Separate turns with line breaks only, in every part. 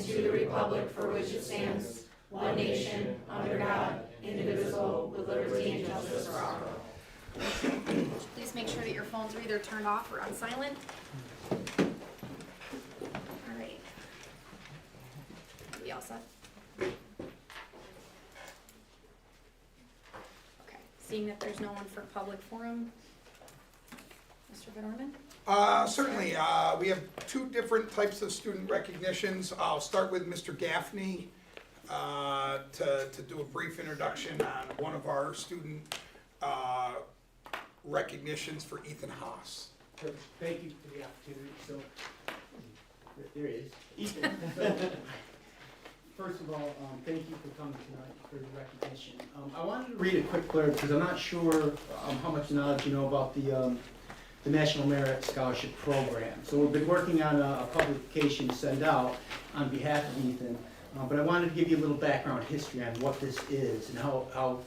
and to the republic for which it stands, one nation, under God, indivisible, with liberty and justice for all.
Please make sure that your phones are either turned off or on silent. All right. We all set? Okay. Seeing that there's no one for public forum, Mr. Vitterman?
Certainly. We have two different types of student recognitions. I'll start with Mr. Gaffney to do a brief introduction on one of our student recognitions for Ethan Haas.
Thank you for the opportunity. So, there he is, Ethan. First of all, thank you for coming tonight for the recognition. I wanted to read a quick blurb because I'm not sure how much knowledge you know about the National Merit Scholarship Program. So we've been working on a publication to send out on behalf of Ethan, but I wanted to give you a little background history on what this is and how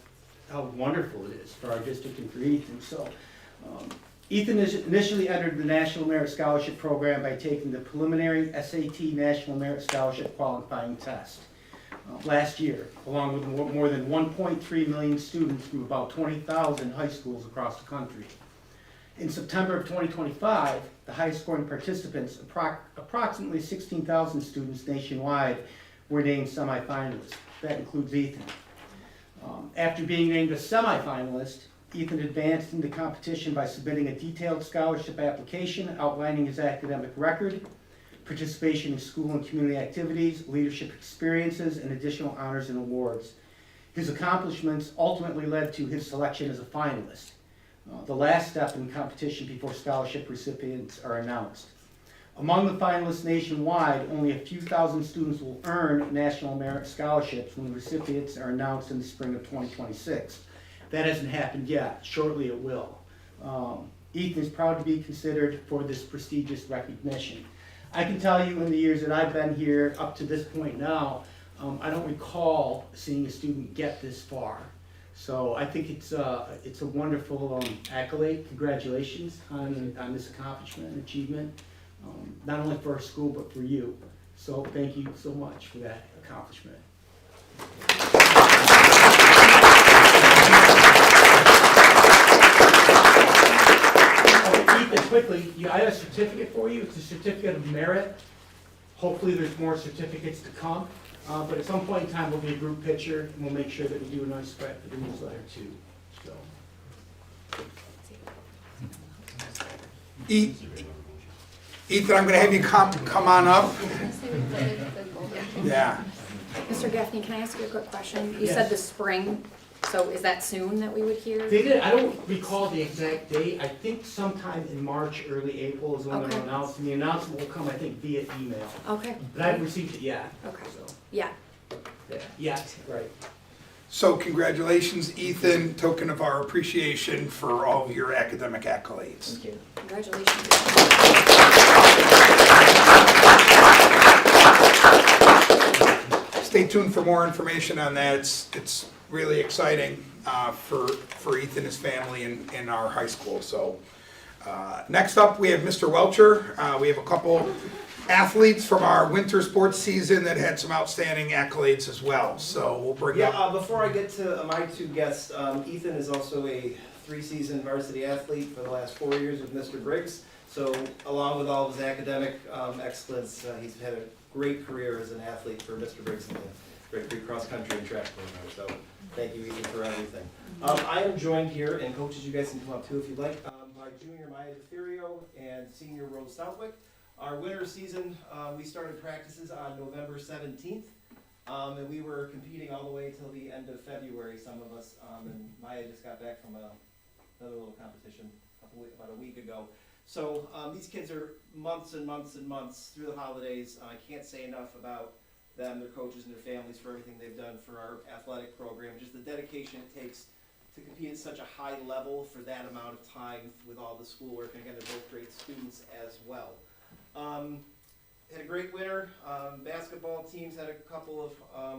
wonderful it is for our district and for Ethan. So, Ethan initially entered the National Merit Scholarship Program by taking the preliminary SAT National Merit Scholarship qualifying test last year, along with more than 1.3 million students from about 20,000 high schools across the country. In September of 2025, the highest scoring participants, approximately 16,000 students nationwide, were named semifinalists. That includes Ethan. After being named a semifinalist, Ethan advanced in the competition by submitting a detailed scholarship application outlining his academic record, participation in school and community activities, leadership experiences, and additional honors and awards. His accomplishments ultimately led to his selection as a finalist, the last step in competition before scholarship recipients are announced. Among the finalists nationwide, only a few thousand students will earn National Merit Scholarships when the recipients are announced in the spring of 2026. That hasn't happened yet. Shortly it will. Ethan is proud to be considered for this prestigious recognition. I can tell you in the years that I've been here up to this point now, I don't recall seeing a student get this far. So I think it's a wonderful accolade. Congratulations on this accomplishment and achievement. Not only for our school, but for you. So thank you so much for that accomplishment. Ethan, quickly, I have a certificate for you. It's a certificate of merit. Hopefully there's more certificates to come. But at some point in time, we'll be a group picture, and we'll make sure that we do a nice spread for the newsletter too. So.
Ethan, I'm going to have you come on up. Yeah.
Mr. Gaffney, can I ask you a quick question? You
Yes.
said the spring, so is that soon that we would hear?
They did. I don't recall the exact date. I think sometime in March, early April is when
Okay.
they'll announce. And the announcement will come, I think, via email.
Okay.
But I haven't received it yet.
Okay.
So,
Yeah.
yeah, right.
So congratulations, Ethan, token of our appreciation for all of your academic accolades.
Thank you.
Congratulations.
Stay tuned for more information on that. It's really exciting for Ethan and his family and our high school. So next up, we have Mr. Welcher. We have a couple athletes from our winter sports season that had some outstanding accolades as well. So we'll bring up.
Before I get to my two guests, Ethan is also a 3-season varsity athlete for the last 4 years with Mr. Briggs. So along with all of his academic excellence, he's had a great career as an athlete for Mr. Briggs in the Great Creek Cross Country and Track program. So thank you, Ethan, for everything. I am joined here, and coaches, you guys can come up too if you'd like, by junior Maya DeFerio and senior Rose Southwick. Our winter season, we started practices on November 17th, and we were competing all the way till the end of February, some of us, and Maya just got back from another little competition about a week ago. So these kids are months and months and months through the holidays. I can't say enough about them, their coaches, and their families for everything they've done for our athletic program. Just the dedication it takes to compete at such a high level for that amount of time with all the schoolwork. And again, they're both great students as well. Had a great winter. Basketball teams had a couple of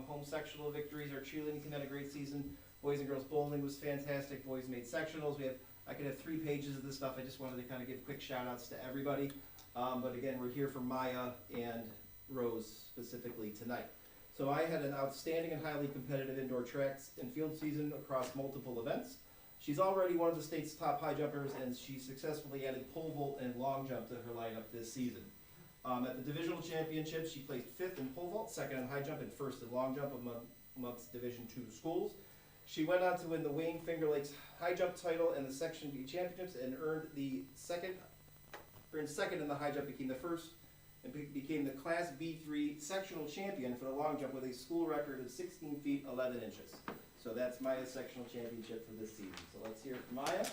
home sectional victories. Our cheerleading team had a great season. Boys and girls bowling was fantastic. Boys made sectionals. I could have 3 pages of this stuff. I just wanted to kind of give quick shout outs to everybody. But again, we're here for Maya and Rose specifically tonight. So I had an outstanding and highly competitive indoor track and field season across multiple events. She's already one of the state's top high jumpers, and she successfully added pole vault and long jump to her lineup this season. At the divisional championships, she placed 5th in pole vault, 2nd in high jump, and 1st in long jump amongst Division II schools. She went on to win the Wayne Finger Lakes high jump title and the Section B championships, and earned second in the high jump, became the first, and became the Class B3 sectional champion for the long jump with a school record of 16 feet 11 inches. So that's Maya's sectional championship for this season. So let's hear it from Maya.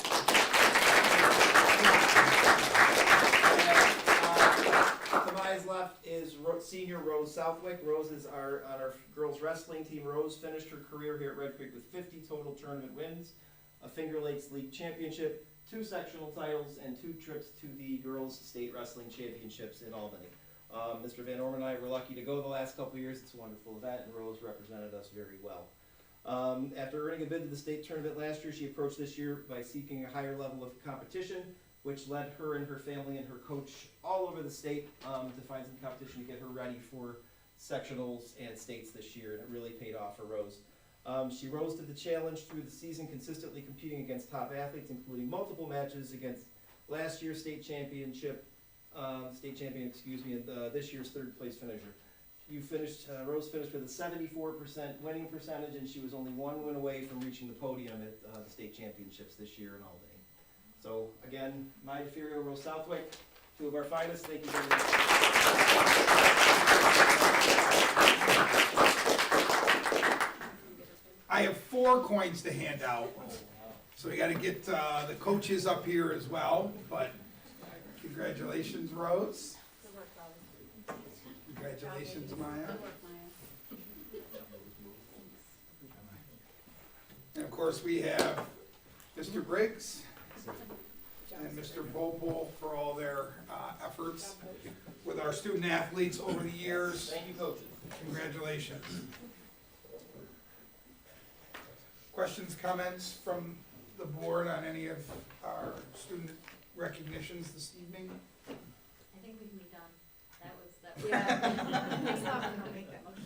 To Maya's left is senior Rose Southwick. Rose is on our girls wrestling team. Rose finished her career here at Red Creek with 50 total tournament wins, a Finger Lakes League championship, 2 sectional titles, and 2 trips to the girls state wrestling championships in Albany. Mr. Van Orman and I were lucky to go the last couple of years. It's a wonderful event, and Rose represented us very well. After earning a bid to the state tournament last year, she approached this year by seeking a higher level of competition, which led her and her family and her coach all over the state to find some competition to get her ready for sectionals and states this year, and it really paid off for Rose. She rose to the challenge through the season, consistently competing against top athletes, including multiple matches against last year's state champion, and this year's 3rd place finisher. Rose finished with a 74% winning percentage, and she was only 1 win away from reaching the podium at the state championships this year in Albany. So again, Maya Furio, Rose Southwick, 2 of our finest. Thank you very much.
I have 4 coins to hand out, so we gotta get the coaches up here as well, but congratulations, Rose. Congratulations, Maya. And of course, we have Mr. Briggs and Mr. Bopel for all their efforts with our student athletes over the years.
Thank you, coaches.
Congratulations. Questions, comments from the board on any of our student recognitions this evening?
I think we can be done. That was.
Yeah. I still have to make that motion.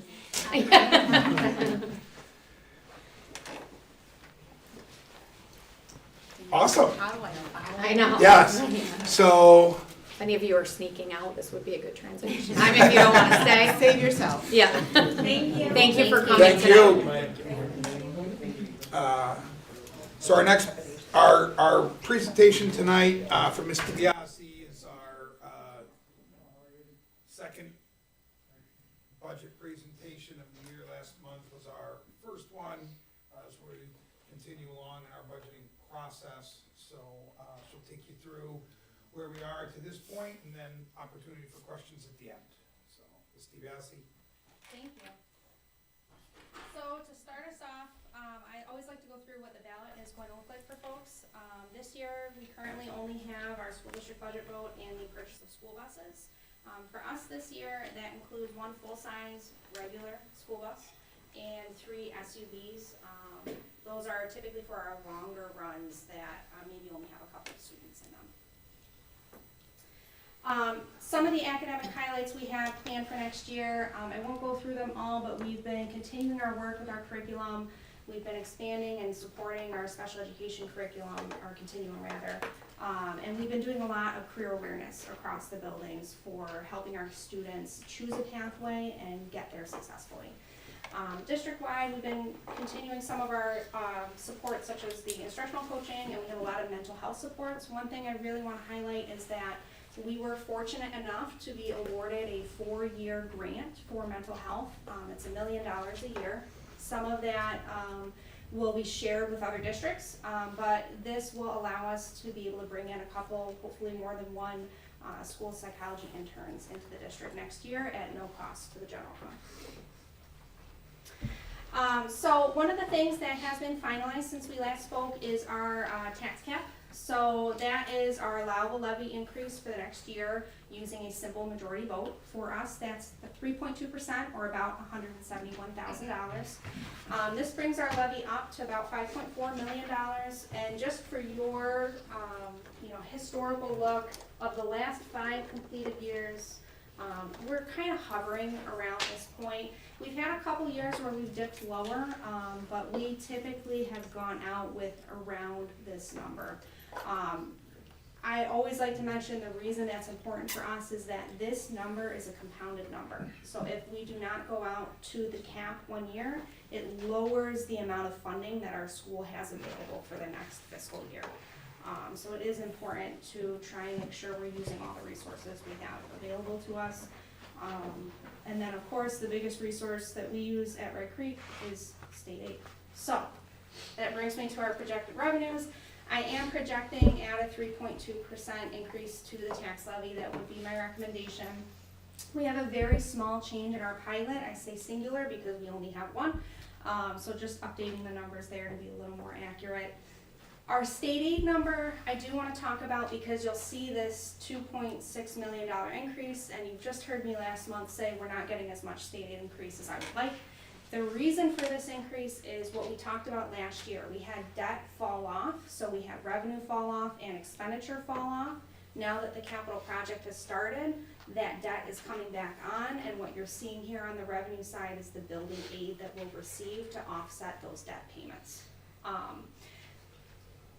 Awesome.
How do I know? I know.
Yes. So,
If any of you are sneaking out, this would be a good transition. I mean, if you don't want to stay. Save yourself. Yeah.
Thank you.
Thank you for coming
thank
tonight.
you. So our presentation tonight from Ms. DiBiase is our second budget presentation of the year. Last month was our first one as we continue along in our budgeting process. So she'll take you through where we are to this point, and then opportunity for questions at the end. So, Ms. DiBiase.
Thank you. So to start us off, I always like to go through what the ballot is going to look like for folks. This year, we currently only have our school district budget vote and the purchase of school buses. For us this year, that includes 1 full-size regular school bus and 3 SUVs. Those are typically for our longer runs that maybe only have a couple of students in them. Some of the academic highlights we have planned for next year, I won't go through them all, but we've been continuing our work with our curriculum. We've been expanding and supporting our special education curriculum, our continuum rather. And we've been doing a lot of career awareness across the buildings for helping our students choose a pathway and get there successfully. District-wide, we've been continuing some of our support, such as the instructional coaching, and we have a lot of mental health supports. One thing I really want to highlight is that we were fortunate enough to be awarded a 4-year grant for mental health. It's $1 million a year. Some of that will be shared with other districts, but this will allow us to be able to bring in a couple, hopefully more than 1, school psychology interns into the district next year at no cost to the general fund. So one of the things that has been finalized since we last spoke is our tax cap. So that is our allowable levy increase for the next year using a simple majority vote. For us, that's the 3.2% or about $171,000. This brings our levy up to about $5.4 million. And just for your historical look of the last 5 completed years, We're kind of hovering around this point. We've had a couple years where we've dipped lower, but we typically have gone out with around this number. I always like to mention the reason that's important for us is that this number is a compounded number. So if we do not go out to the cap 1 year, it lowers the amount of funding that our school has available for the next fiscal year. So it is important to try and make sure we're using all the resources we have available to us. And then of course, the biggest resource that we use at Red Creek is state aid. So that brings me to our projected revenues. I am projecting at a 3.2% increase to the tax levy. That would be my recommendation. We have a very small change in our pilot. I say singular because we only have one. So just updating the numbers there to be a little more accurate. Our state aid number, I do want to talk about because you'll see this $2.6 million increase, and you've just heard me last month say we're not getting as much state aid increase as I would like. The reason for this increase is what we talked about last year. We had debt fall off, so we had revenue fall off and expenditure fall off. Now that the capital project has started, that debt is coming back on, and what you're seeing here on the revenue side is the building aid that we'll receive to offset those debt payments.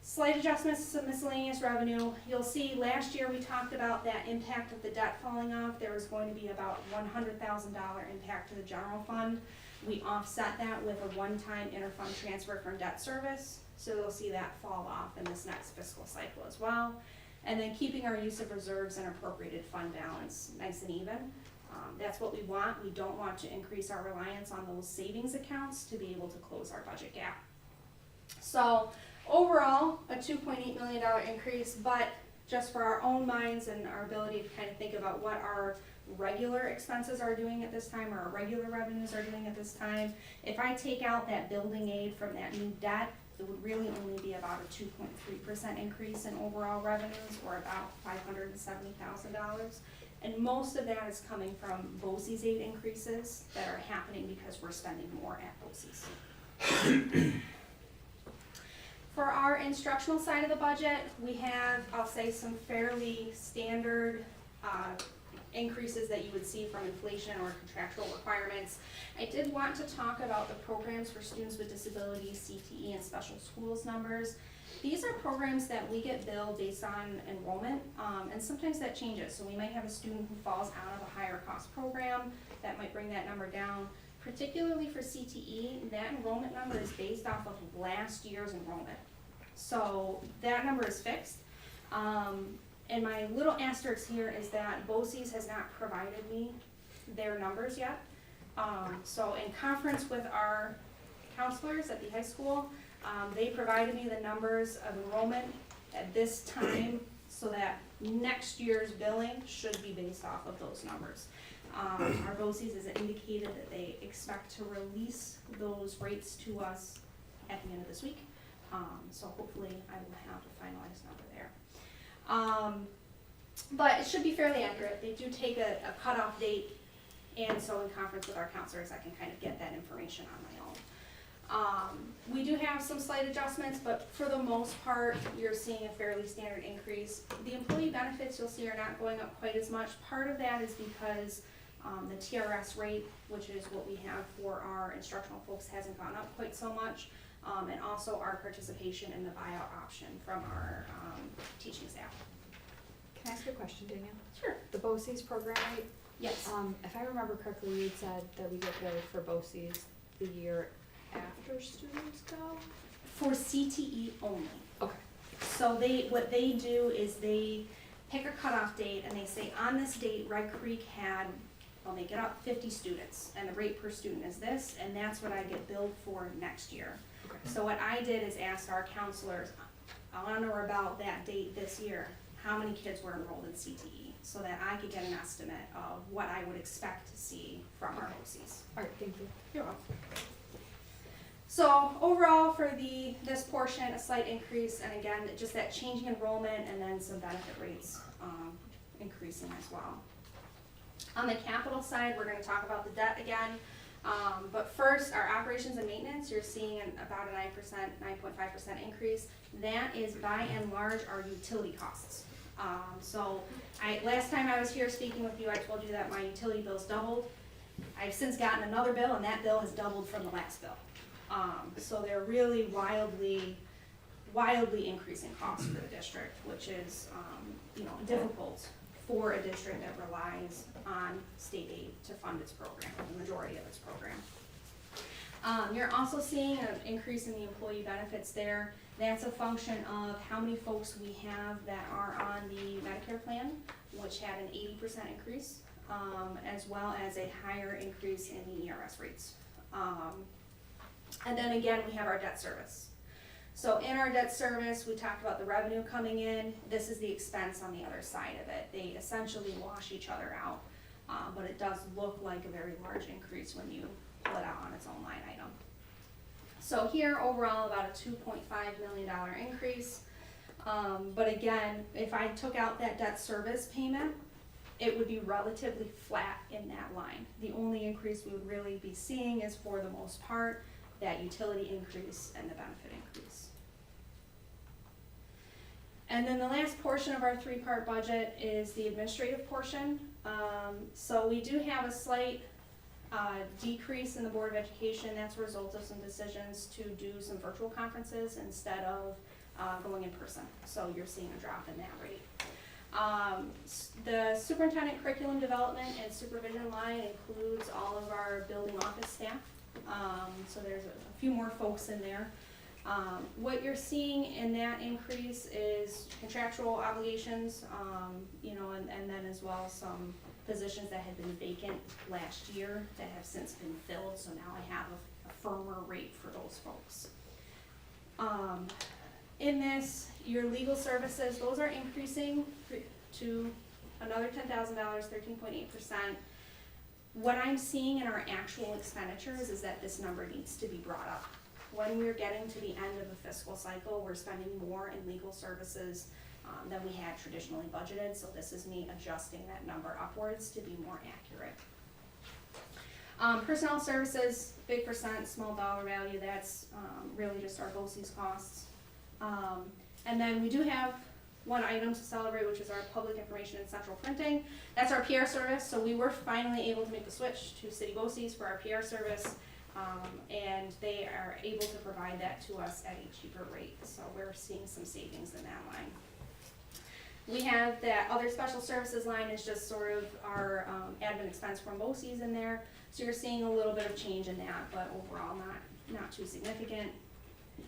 Slight adjustments to miscellaneous revenue. You'll see last year we talked about that impact of the debt falling off. There was going to be about $100,000 impact to the general fund. We offset that with a one-time interfund transfer from debt service, so you'll see that fall off in this next fiscal cycle as well. And then keeping our use of reserves and appropriated fund balance nice and even. That's what we want. We don't want to increase our reliance on those savings accounts to be able to close our budget gap. So overall, a $2.8 million increase, but just for our own minds and our ability to kind of think about what our regular expenses are doing at this time, or our regular revenues are doing at this time. If I take out that building aid from that new debt, it would really only be about a 2.3% increase in overall revenues, or about $570,000. And most of that is coming from BOCES aid increases that are happening because we're spending more at BOCES. For our instructional side of the budget, we have, I'll say, some fairly standard increases that you would see from inflation or contractual requirements. I did want to talk about the programs for students with disabilities, CTE, and special schools numbers. These are programs that we get billed based on enrollment, and sometimes that changes. So we might have a student who falls out of a higher cost program that might bring that number down. Particularly for CTE, that enrollment number is based off of last year's enrollment. So that number is fixed. And my little asterisk here is that BOCES has not provided me their numbers yet. So in conference with our counselors at the high school, they provided me the numbers of enrollment at this time so that next year's billing should be based off of those numbers. Our BOCES has indicated that they expect to release those rates to us at the end of this week. So hopefully I will have a finalized number there. But it should be fairly accurate. They do take a cutoff date, and so in conference with our counselors, I can kind of get that information on my own. We do have some slight adjustments, but for the most part, you're seeing a fairly standard increase. The employee benefits you'll see are not going up quite as much. Part of that is because the TRS rate, which is what we have for our instructional folks, hasn't gone up quite so much. And also our participation in the buyout option from our teaching staff.
Can I ask you a question, Danielle?
Sure.
The BOCES program, right?
Yes.
If I remember correctly, you had said that we get billed for BOCES the year after students go?
For CTE only.
Okay.
So what they do is they pick a cutoff date and they say on this date Red Creek had, I'll make it up, 50 students, and the rate per student is this, and that's what I get billed for next year.
Okay.
So what I did is asked our counselors on or about that date this year, how many kids were enrolled in CTE, so that I could get an estimate of what I would expect to see from our BOCES.
All right, thank you.
You're welcome. So overall for this portion, a slight increase, and again, just that changing enrollment and then some benefit rates increasing as well. On the capital side, we're going to talk about the debt again. But first, our operations and maintenance, you're seeing about a 9.5% increase. That is by and large our utility costs. So last time I was here speaking with you, I told you that my utility bills doubled. I've since gotten another bill, and that bill has doubled from the last bill. So they're really wildly increasing costs for the district, which is, difficult for a district that relies on state aid to fund its program, the majority of its program. You're also seeing an increase in the employee benefits there. That's a function of how many folks we have that are on the Medicare plan, which had an 80% increase, as well as a higher increase in the ERS rates. And then again, we have our debt service. So in our debt service, we talked about the revenue coming in. This is the expense on the other side of it. They essentially wash each other out, but it does look like a very large increase when you pull it out on its own line item. So here overall about a $2.5 million increase. But again, if I took out that debt service payment, it would be relatively flat in that line. The only increase we would really be seeing is, for the most part, that utility increase and the benefit increase. And then the last portion of our three-part budget is the administrative portion. So we do have a slight decrease in the Board of Education. That's a result of some decisions to do some virtual conferences instead of going in person. So you're seeing a drop in that rate. The superintendent curriculum development and supervision line includes all of our building office staff. So there's a few more folks in there. What you're seeing in that increase is contractual obligations, and then as well some positions that had been vacant last year that have since been filled, so now I have a firmer rate for those folks. In this, your legal services, those are increasing to another $10,000, 13.8%. What I'm seeing in our actual expenditures is that this number needs to be brought up. When we're getting to the end of the fiscal cycle, we're spending more in legal services than we had traditionally budgeted, so this is me adjusting that number upwards to be more accurate. Personnel services, big percent, small dollar value, that's really just our BOCES costs. And then we do have one item to celebrate, which is our public information and central printing. That's our PR service, so we were finally able to make the switch to city BOCES for our PR service, and they are able to provide that to us at a cheaper rate, so we're seeing some savings in that line. We have that other special services line is just sort of our admin expense from BOCES in there, so you're seeing a little bit of change in that, but overall not too significant.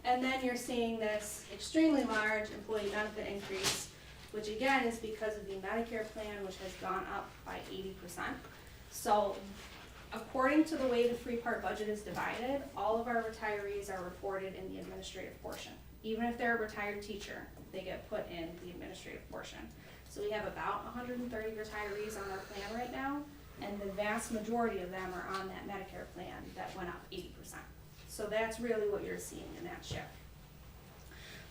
And then you're seeing this extremely large employee benefit increase, which again is because of the Medicare plan, which has gone up by 80%. So according to the way the three-part budget is divided, all of our retirees are reported in the administrative portion. Even if they're a retired teacher, they get put in the administrative portion. So we have about 130 retirees on our plan right now, and the vast majority of them are on that Medicare plan that went up 80%. So that's really what you're seeing in that shift.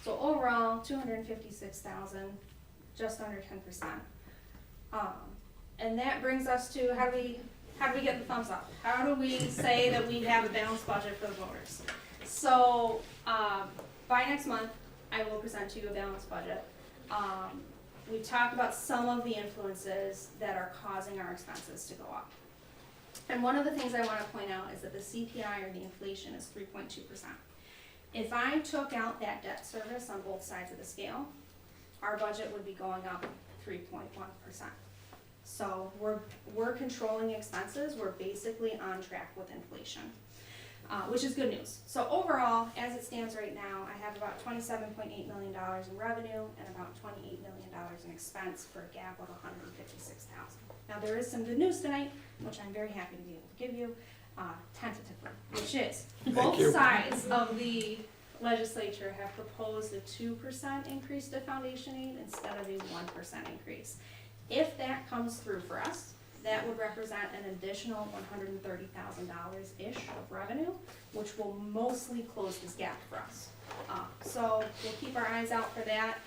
So overall, $256,000, just under 10%. And that brings us to how do we get the thumbs up? How do we say that we have a balanced budget for the voters? So by next month, I will present to you a balanced budget. We talked about some of the influences that are causing our expenses to go up. And one of the things I want to point out is that the CPI, or the inflation, is 3.2%. If I took out that debt service on both sides of the scale, our budget would be going up 3.1%. So we're controlling expenses. We're basically on track with inflation, which is good news. So overall, as it stands right now, I have about $27.8 million in revenue and about $28 million in expense for a gap of $156,000. Now there is some good news tonight, which I'm very happy to be able to give you, tentatively, which is both sides of the legislature have proposed a 2% increase to foundation aid instead of a 1% increase. If that comes through for us, that would represent an additional $130,000-ish of revenue, which will mostly close this gap for us. So we'll keep our eyes out for that.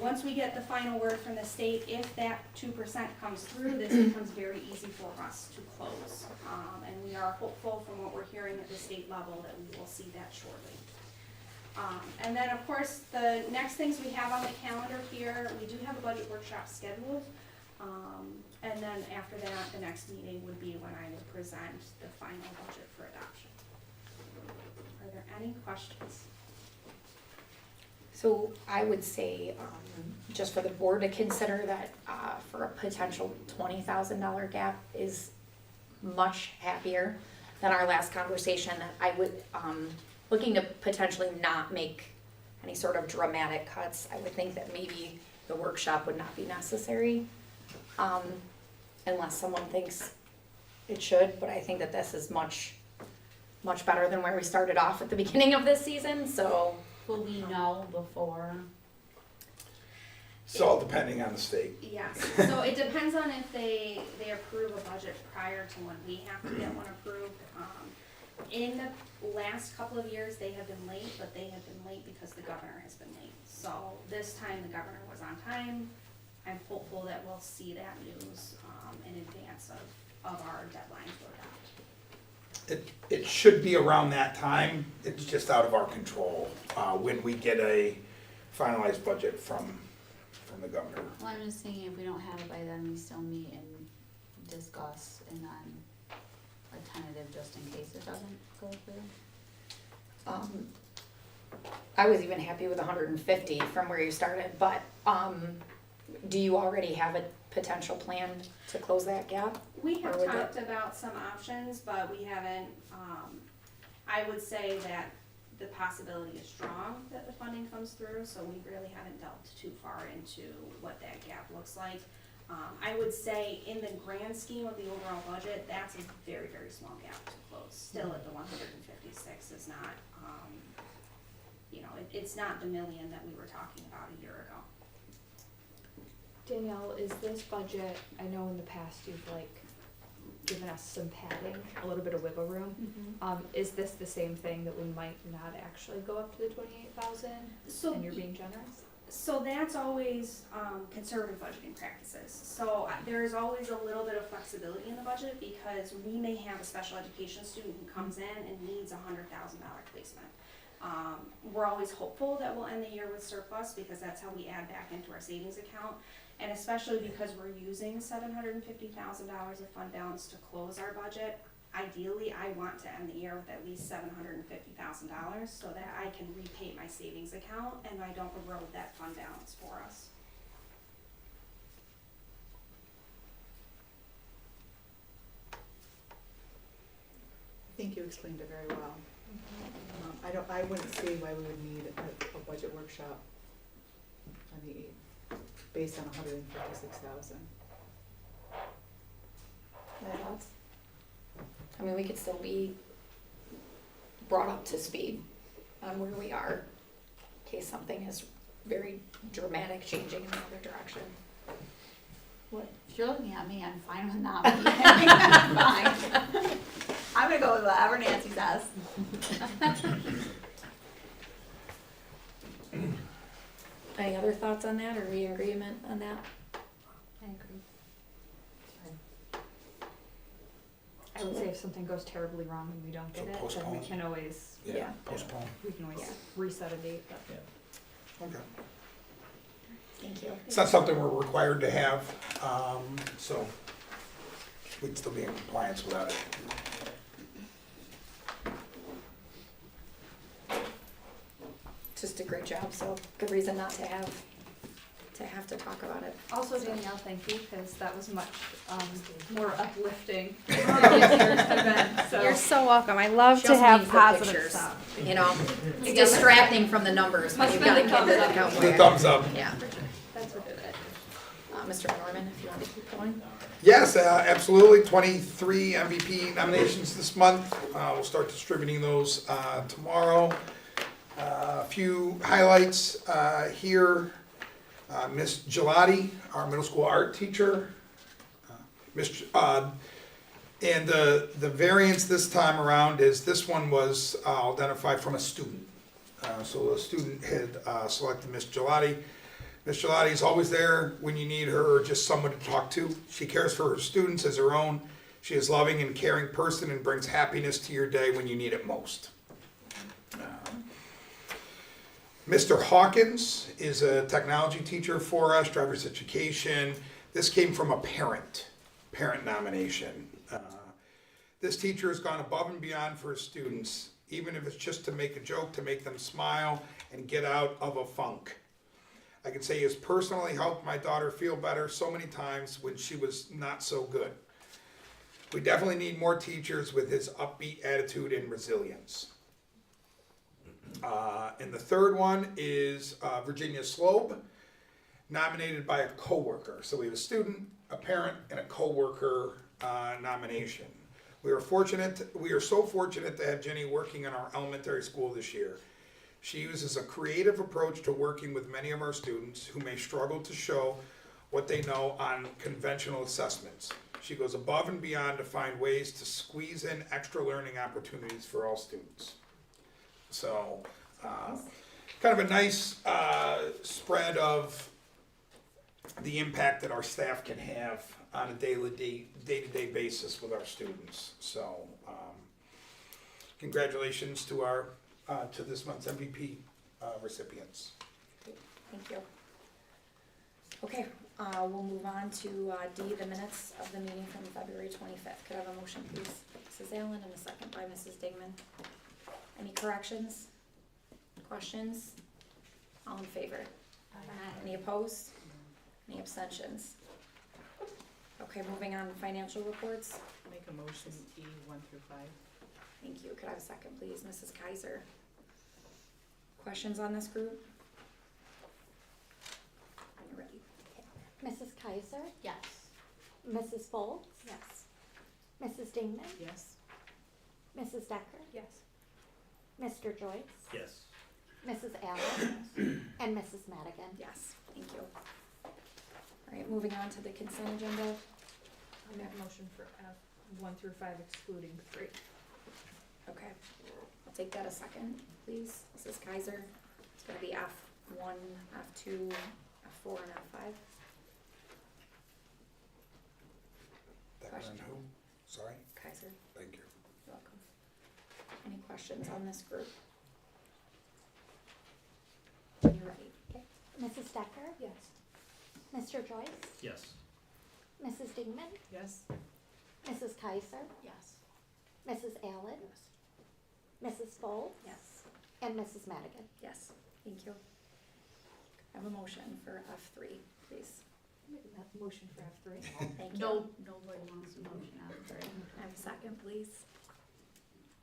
Once we get the final word from the state, if that 2% comes through, this becomes very easy for us to close. And we are hopeful from what we're hearing at the state level that we will see that shortly. And then, of course, the next things we have on the calendar here, we do have a budget workshop scheduled. And then after that, the next meeting would be when I would present the final budget for adoption. Are there any questions?
So I would say, just for the board to consider that, for a potential $20,000 gap is much happier than our last conversation, that I would, looking to potentially not make any sort of dramatic cuts. I would think that maybe the workshop would not be necessary, unless someone thinks it should, but I think that this is much better than where we started off at the beginning of this season, so.
Will we know before?
It's all depending on the state.
Yes, so it depends on if they approve a budget prior to when we have to get one approved. In the last couple of years, they have been late, but they have been late because the governor has been late. So this time, the governor was on time. I'm hopeful that we'll see that news in advance of our deadline to adopt.
It should be around that time. It's just out of our control when we get a finalized budget from the governor.
Well, I'm just thinking if we don't have it by then, we still meet and discuss and then a tentative just in case it doesn't go through.
I was even happy with 150 from where you started, but do you already have a potential plan to close that gap?
We have
Or would
talked about some options, but we haven't, I would say that the possibility is strong that the funding comes through, so we really haven't delved too far into what that gap looks like. I would say in the grand scheme of the overall budget, that's a very, very small gap to close. Still at the 156 is not, it's not the million that we were talking about a year ago.
Danielle, is this budget, I know in the past you've given us some padding, a little bit of wiggle room. Is this the same thing that we might not actually go up to the 28,000 and you're being generous?
So that's always conservative budgeting practices. So there is always a little bit of flexibility in the budget because we may have a special education student who comes in and needs a $100,000 placement. We're always hopeful that we'll end the year with surplus because that's how we add back into our savings account. And especially because we're using $750,000 of fund balance to close our budget, ideally I want to end the year with at least $750,000 so that I can repay my savings account and I don't erode that fund balance for us.
I think you explained it very well. I wouldn't see why we would need a budget workshop on the 8th, based on 156,000.
I mean, we could still be brought up to speed on where we are in case something is very dramatic changing in the other direction.
What? If you're looking at me, I'm fine with not meeting. I'm fine. I'm gonna go with whatever Nancy says.
Any other thoughts on that, or are we in agreement on that?
I agree.
I would say if something goes terribly wrong and we don't get
So
it, then
postpone.
we can always,
Yeah.
Postpone.
we can reset a date, but.
Okay.
Thank you.
It's not something we're required to have, so we'd still be in compliance without it.
Just a great job, so good reason not to have to talk about it.
Also, Danielle, thank you, because that was much more uplifting than yours have been, so.
You're so welcome. I love
She
to
also
have
needs the
positive
pictures.
stuff.
You know, it's distracting from the numbers when
Must
you've
be
got
the
kids
thumbs
that
up.
come
The
where.
thumbs up.
Yeah.
That's what did it.
Mr. Norman, if you want to keep going.
Yes, absolutely. 23 MVP nominations this month. We'll start distributing those tomorrow. A few highlights here. Miss Gelati, our middle school art teacher. And the variance this time around is this one was identified from a student. So a student had selected Miss Gelati. Miss Gelati is always there when you need her or just someone to talk to. She cares for her students as her own. She is a loving and caring person and brings happiness to your day when you need it most. Mr. Hawkins is a technology teacher for us, driver's education. This came from a parent nomination. This teacher has gone above and beyond for his students, even if it's just to make a joke, to make them smile and get out of a funk. I can say he has personally helped my daughter feel better so many times when she was not so good. We definitely need more teachers with his upbeat attitude and resilience. And the third one is Virginia Slobe, nominated by a coworker. So we have a student, a parent, and a coworker nomination. We are so fortunate to have Jenny working in our elementary school this year. She uses a creative approach to working with many of our students who may struggle to show what they know on conventional assessments. She goes above and beyond to find ways to squeeze in extra learning opportunities for all students. So, kind of a nice spread of the impact that our staff can have on a day-to-day basis with our students. So, congratulations to our to this month's MVP recipients.
Thank you. Okay, we'll move on to D, the minutes of the meeting from February 25th. Could I have a motion, please? Mrs. Allen, and a second by Mrs. Dingman. Any corrections? Questions? All in favor? Any opposed? Any abstentions? Okay, moving on, financial reports.
Make a motion E 1 through 5.
Thank you. Could I have a second, please? Mrs. Kaiser. Questions on this group? When you're ready.
Mrs. Kaiser,
Yes.
Mrs. Foltz,
Yes.
Mrs. Dingman,
Yes.
Mrs. Decker,
Yes.
Mr. Joyce,
Yes.
Mrs. Allen, and Mrs. Madigan.
Yes, thank you. All right, moving on to the consent agenda.
I'll make a motion for F 1 through 5 excluding 3.
Okay, I'll take that a second, please. Mrs. Kaiser, it's gonna be F1, F2, F4, and F5.
That
Question.
on who? Sorry,
Kaiser,
thank you.
you're welcome. Any questions on this group? When you're ready.
Mrs. Decker,
Yes.
Mr. Joyce,
Yes.
Mrs. Dingman,
Yes.
Mrs. Kaiser,
Yes.
Mrs. Allen, Mrs. Foltz,
Yes.
and Mrs. Madigan.
Yes, thank you. I have a motion for F3, please.
Motion for F3.
Thank you.
Nobody wants a motion after.
Can I have a second, please?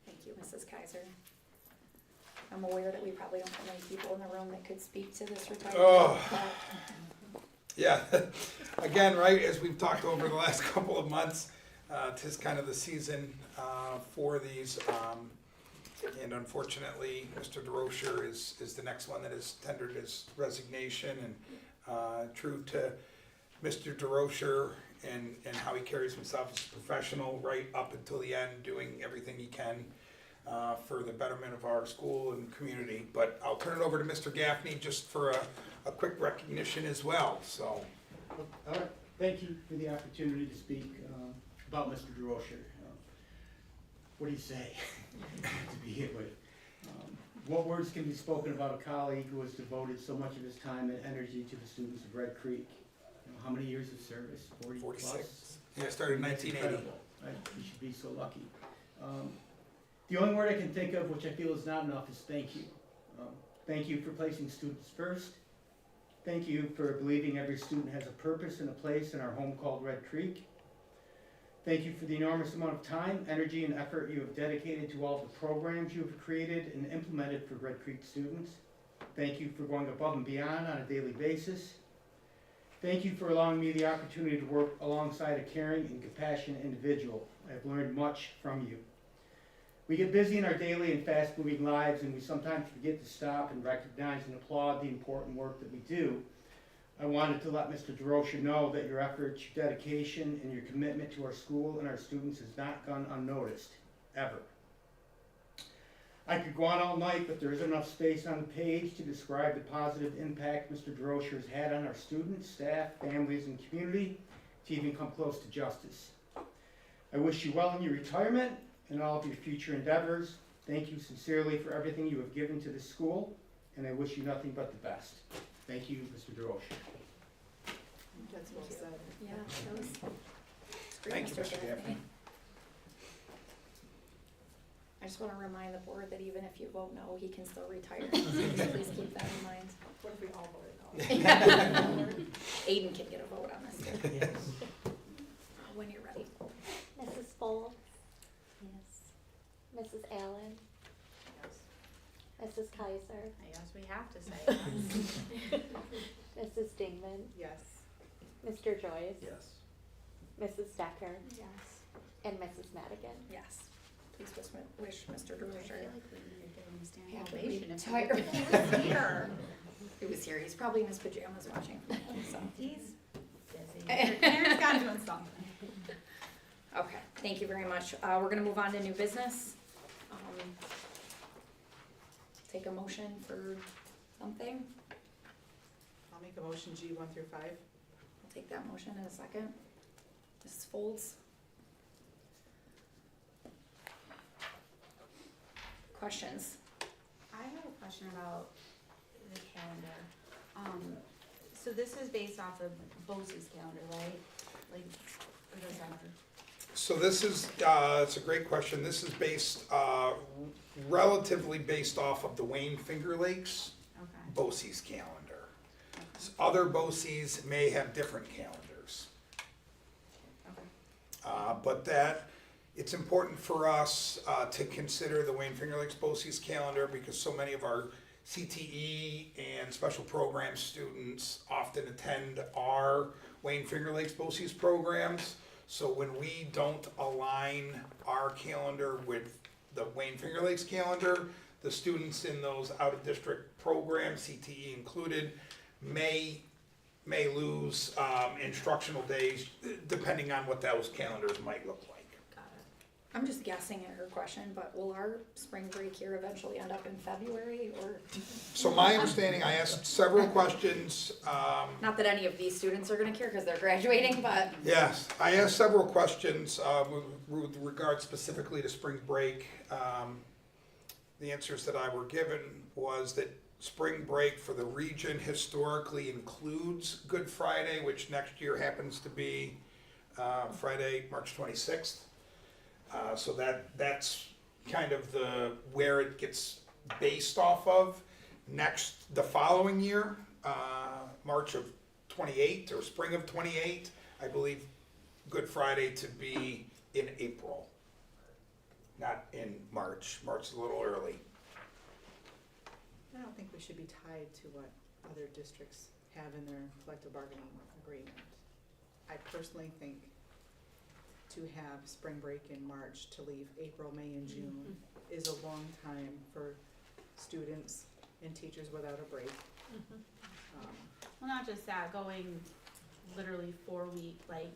Thank you, Mrs. Kaiser. I'm aware that we probably don't have many people in the room that could speak to this retirement.
Oh.
but
Yeah, again, right, as we've talked over the last couple of months, 'tis kind of the season for these. And unfortunately, Mr. DeRocher is the next one that has tendered his resignation. And true to Mr. DeRocher and how he carries himself as a professional right up until the end, doing everything he can for the betterment of our school and community. But I'll turn it over to Mr. Gaffney just for a quick recognition as well, so.
All right, thank you for the opportunity to speak about Mr. DeRocher. What do you say to begin with? What words can be spoken about a colleague who has devoted so much of his time and energy to the students of Red Creek? You know, how many years of service? 40 plus?
46. Yeah, I started in
That's
1980.
incredible, right? You should be so lucky. The only word I can think of, which I feel is not enough, is thank you. Thank you for placing students first. Thank you for believing every student has a purpose and a place in our home called Red Creek. Thank you for the enormous amount of time, energy, and effort you have dedicated to all the programs you have created and implemented for Red Creek students. Thank you for going above and beyond on a daily basis. Thank you for allowing me the opportunity to work alongside a caring and compassionate individual. I have learned much from you. We get busy in our daily and fast-moving lives, and we sometimes forget to stop and recognize and applaud the important work that we do. I wanted to let Mr. DeRocher know that your efforts, your dedication, and your commitment to our school and our students has not gone unnoticed, ever. I could go on all night, but there isn't enough space on the page to describe the positive impact Mr. DeRocher has had on our students, staff, families, and community to even come close to justice. I wish you well in your retirement and all of your future endeavors. Thank you sincerely for everything you have given to this school. and I wish you nothing but the best. Thank you, Mr. DeRoche.
That's well said.
Yeah, that was.
Thank you, Mr. Gaffney.
I just wanna remind the board that even if you vote no, he can still retire. Please keep that in mind.
What if we all voted no?
Aiden can get a vote on this too. When you're ready.
Mrs. Foltz? Yes. Mrs. Allen? Mrs. Kaiser?
I guess we have to say yes.
Mrs. Dingman?
Yes.
Mr. Joyce?
Yes.
Mrs. Decker?
Yes.
And Mrs. Madigan?
Yes. Please wish Mr.
I feel
DeRocher.
like we need to give him a standing
Yeah,
ovation if
retire.
he was here.
He was here. He's probably in his pajamas watching. So.
He's busy. Karen's got doing something.
Okay, thank you very much. We're gonna move on to new business. Take a motion for something.
I'll make a motion G 1 through 5.
I'll take that motion in a second. Mrs. Folds. Questions?
I have a question about the calendar. So this is based off of BOCES calendar, right? Like, or does that matter?
So this is, it's a great question. This is based, relatively based off of the Wayne Finger Lakes
Okay.
BOCES calendar. Other BOCES may have different calendars.
Okay.
But that, it's important for us to consider the Wayne Finger Lakes BOCES calendar because so many of our CTE and special program students often attend our Wayne Finger Lakes BOCES programs. So when we don't align our calendar with the Wayne Finger Lakes calendar, the students in those out-of-district programs, CTE included, may lose instructional days depending on what those calendars might look like.
Got it.
I'm just guessing at her question, but will our spring break here eventually end up in February or?
So my understanding, I asked several questions.
Not that any of these students are gonna care because they're graduating, but.
Yes, I asked several questions with regard specifically to spring break. The answers that I were given was that spring break for the region historically includes Good Friday, which next year happens to be Friday, March 26th. So that's kind of where it gets based off of. The following year, March of 28 or spring of 28, I believe Good Friday to be in April, not in March. March is a little early.
I don't think we should be tied to what other districts have in their collective bargaining agreement. I personally think to have spring break in March, to leave April, May, and June is a long time for students and teachers without a break.
Well, not just that, going literally 4 week, like,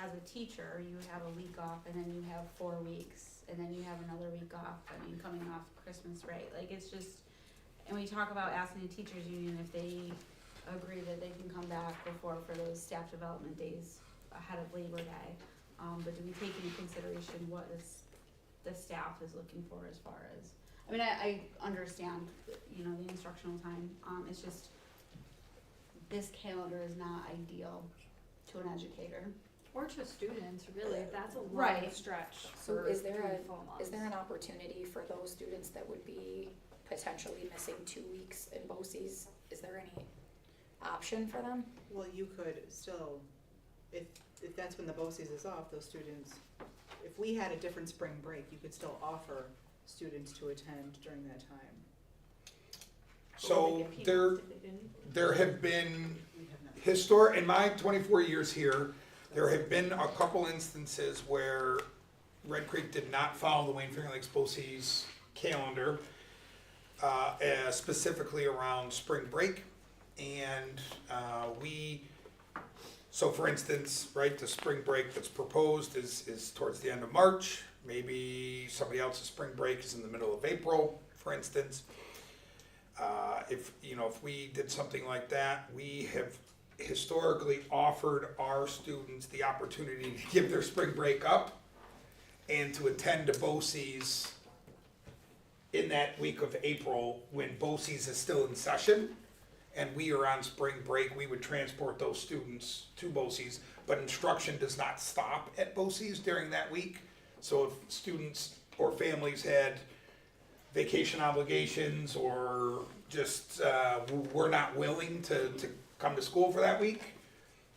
as a teacher, you have a week off and then you have 4 weeks and then you have another week off, I mean, coming off Christmas, right? Like, it's just, and we talk about asking the teachers union if they agree that they can come back for those staff development days ahead of Labor Day. But do we take into consideration what the staff is looking for as far as, I mean, I understand, you know, the instructional time, it's just, this calendar is not ideal to an educator.
Or to students, really, that's a long
Right.
stretch
So
for
is there
3-4 months.
is there an opportunity for those students that would be potentially missing 2 weeks in BOCES? Is there any option for them?
Well, you could still, if that's when the BOCES is off, those students, if we had a different spring break, you could still offer students to attend during that time.
So there have been
We have not.
in my 24 years here, there have been a couple instances where Red Creek did not follow the Wayne Finger Lakes BOCES calendar, specifically around spring break. And so for instance, right, the spring break that's proposed is towards the end of March. Maybe somebody else's spring break is in the middle of April, for instance. If we did something like that, we have historically offered our students the opportunity to give their spring break up and to attend to BOCES in that week of April, when BOCES is still in session, and we are on spring break, we would transport those students to BOCES, but instruction does not stop at BOCES during that week. So if students or families had vacation obligations or just were not willing to come to school for that week,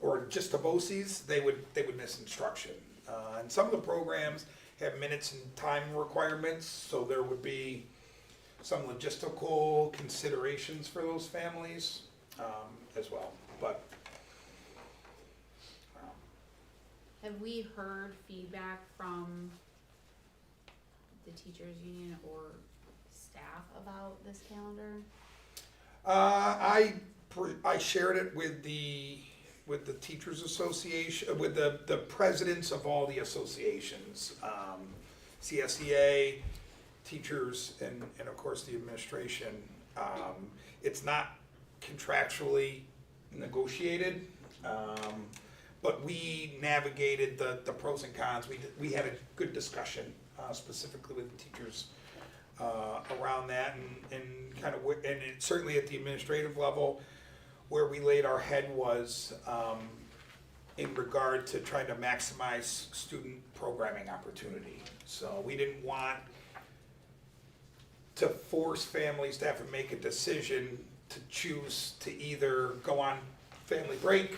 or just to BOCES, they would miss instruction. And some of the programs have minutes and time requirements, so there would be some logistical considerations for those families as well. But
Have we heard feedback from the teachers union or staff about this calendar?
I shared it with the teachers association, with the presidents of all the associations, CSEA, teachers, and of course the administration. It's not contractually negotiated, but we navigated the pros and cons. We had a good discussion specifically with the teachers around that, and kind of, and it, certainly at the administrative level, where we laid our head was in regard to trying to maximize student programming opportunity. So we didn't want to force families to have to make a decision to choose to either go on family break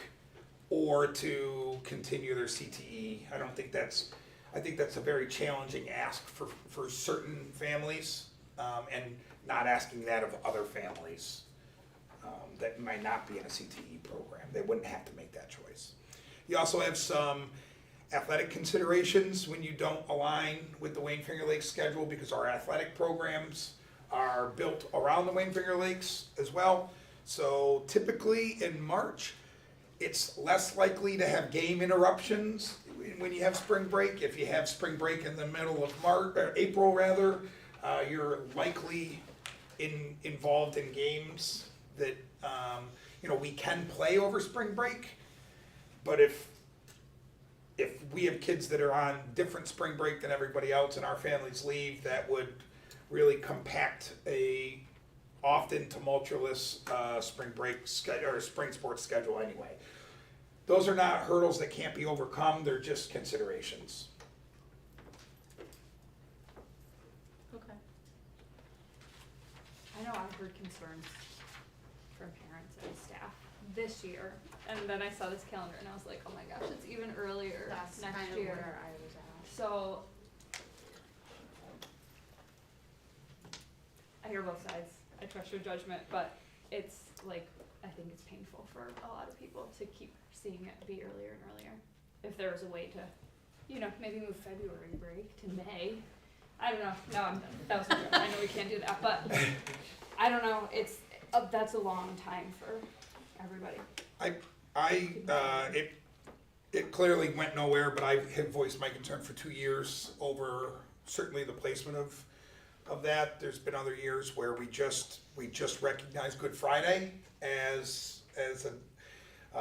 or to continue their CTE. I think that's a very challenging ask for certain families, and not asking that of other families that might not be in a CTE program. They wouldn't have to make that choice. You also have some athletic considerations when you don't align with the Wayne Finger Lakes schedule, because our athletic programs are built around the Wayne Finger Lakes as well. So typically in March, it's less likely to have game interruptions when you have spring break. If you have spring break in the middle of March, or April rather, you're likely involved in games that we can play over spring break. But if we have kids that are on different spring break than everybody else and our families leave, that would really compact a often tumultuous spring break schedule or spring sports schedule anyway. Those are not hurdles that can't be overcome, they're just considerations.
Okay.
I know I've heard concerns from parents and staff this year, and then I saw this calendar and I was like, oh my gosh, it's even earlier
That's
next
kind of
year.
where I was at.
So I hear both sides. I trust your judgment, but it's like, I think it's painful for a lot of people to keep seeing it be earlier and earlier. If there was a way to, maybe move February break to May. I don't know. No, that was a joke. I know we can't do that, but I don't know. That's a long time for everybody.
It clearly went nowhere, but I have voiced my concern for 2 years over certainly the placement of that. There's been other years where we just recognize Good Friday as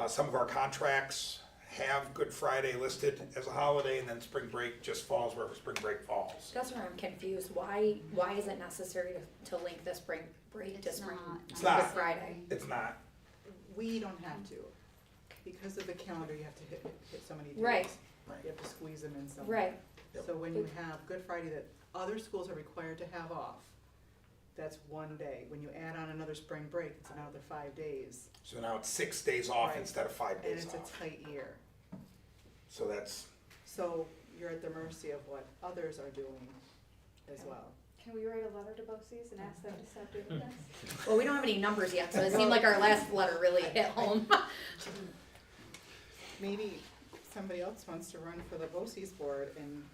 some of our contracts have Good Friday listed as a holiday, and then spring break just falls wherever spring break falls.
That's where I'm confused. Why is it necessary to link the spring break to
It's
spring
not.
It's not.
Good Friday?
It's not.
We don't have to. Because of the calendar, you have to hit so many days.
Right.
You have to squeeze them in somewhere.
Right.
Yep.
So when you have Good Friday that other schools are required to have off, that's one day. When you add on another spring break, it's another 5 days.
So now it's 6 days off
Right.
instead of 5
And
days
it's a
off.
tight year.
So that's,
So you're at the mercy of what others are doing as well.
Can we write a letter to BOCES and ask them to stop doing this?
Well, we don't have any numbers yet, so it seemed like our last letter really hit home.
Maybe somebody else wants to run for the BOCES board and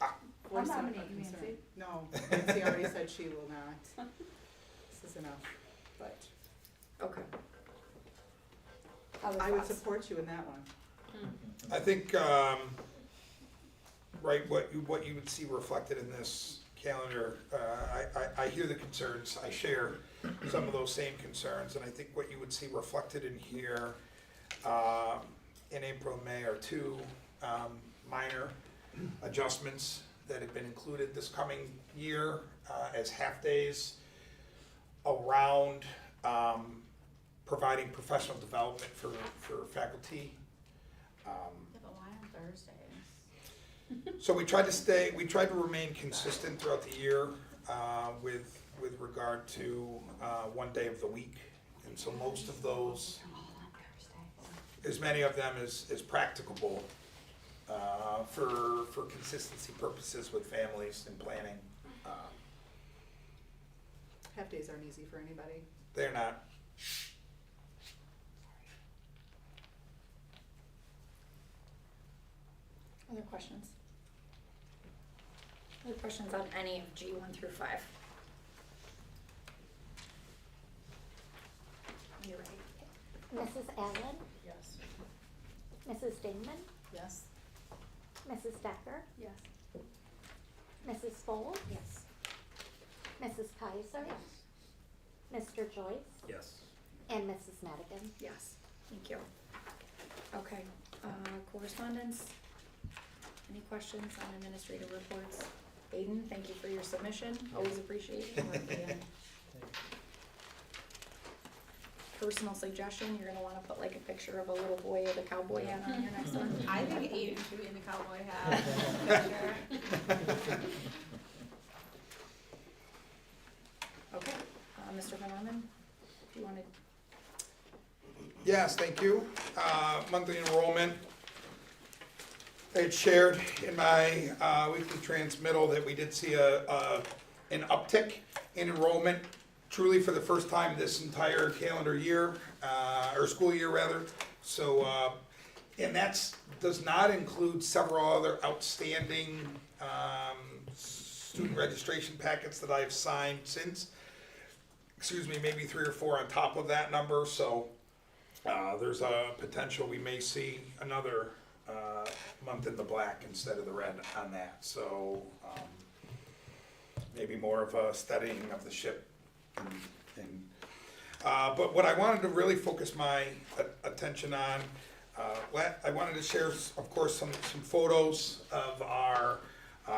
Ah.
voice
I'll
some
nominate you,
concern.
Nancy.
No, Nancy already said she will not. This is enough, but
Okay.
I would support you in that one.
I think, right, what you would see reflected in this calendar, I hear the concerns, I share some of those same concerns, and I think what you would see reflected in here in April and May are two minor adjustments that have been included this coming year as half-days around providing professional development for faculty.
Yeah, but why on Thursdays?
So we tried to remain consistent throughout the year with regard to one day of the week. And so most of those, as many of them as practicable for consistency purposes with families and planning.
Half-days aren't easy for anybody.
They're not.
Other questions? Other questions on any of G1 through 5? You're ready.
Mrs. Allen,
Yes.
Mrs. Dingman,
Yes.
Mrs. Decker,
Yes.
Mrs. Fold,
Yes.
Mrs. Kaiser, Mr. Joyce,
Yes.
and Mrs. Madigan.
Yes, thank you. Okay, correspondence? Any questions on administrative reports? Aiden, thank you for your submission, always appreciate your work, Ian. Personal suggestion, you're gonna wanna put like a picture of a little boy with a cowboy hat on your next one.
I think Aiden should be in the cowboy hat.
Okay, Mr. Van Orman, if you wanted,
Yes, thank you. Monthly enrollment. I had shared in my weekly transmittal that we did see an uptick in enrollment, truly for the first time this entire calendar year, or school year rather. So, and that does not include several other outstanding student registration packets that I've signed since. Excuse me, maybe 3 or 4 on top of that number. So there's a potential we may see another month in the black instead of the red on that. So maybe more of a steadying of the ship. But what I wanted to really focus my attention on, I wanted to share, of course, some photos of our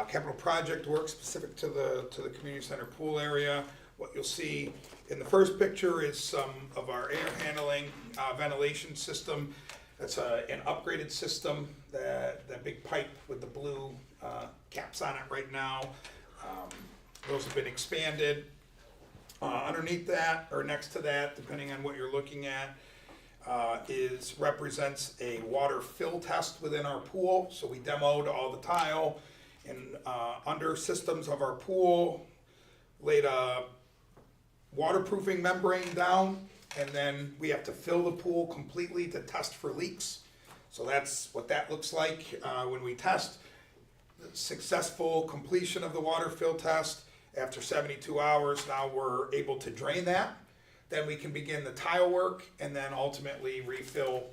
capital project work specific to the community center pool area. What you'll see in the first picture is some of our air handling ventilation system. That's an upgraded system, that big pipe with the blue caps on it right now. Those have been expanded. Underneath that, or next to that, depending on what you're looking at, represents a water fill test within our pool. So we demoed all the tile and under systems of our pool, laid a waterproofing membrane down, and then we have to fill the pool completely to test for leaks. So that's what that looks like when we test. The successful completion of the water fill test. After 72 hours, now we're able to drain that. Then we can begin the tile work and then ultimately refill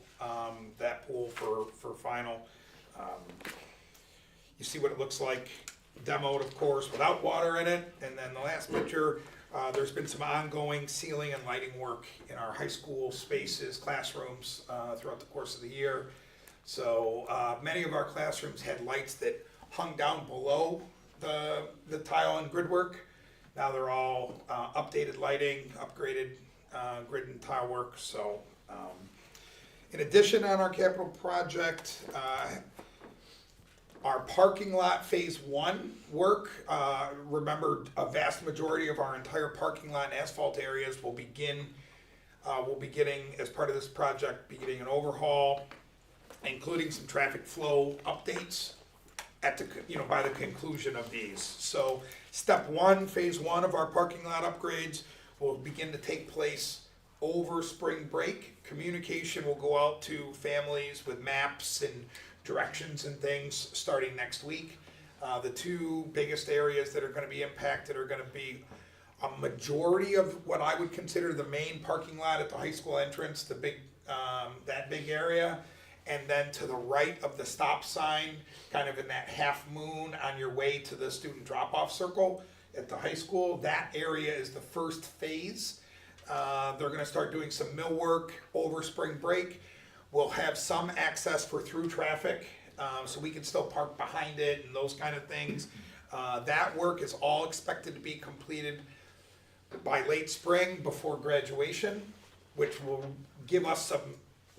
that pool for final. You see what it looks like demoed, of course, without water in it. And then the last picture, there's been some ongoing ceiling and lighting work in our high school spaces, classrooms throughout the course of the year. So many of our classrooms had lights that hung down below the tile and grid work. Now they're all updated lighting, upgraded grid and tile work. So in addition on our capital project, our parking lot phase 1 work, remember a vast majority of our entire parking lot and asphalt areas will be getting, as part of this project, be getting an overhaul, including some traffic flow updates at by the conclusion of these. So step 1, phase 1 of our parking lot upgrades will begin to take place over spring break. Communication will go out to families with maps and directions and things starting next week. The 2 biggest areas that are going to be impacted are going to be a majority of what I would consider the main parking lot at the high school entrance, the big that big area, and then to the right of the stop sign, kind of in that half moon on your way to the student drop-off circle at the high school. That area is the first phase. They're gonna start doing some mill work over spring break. We'll have some access for through traffic so we can still park behind it and those kind of things. That work is all expected to be completed by late spring before graduation, which will give us some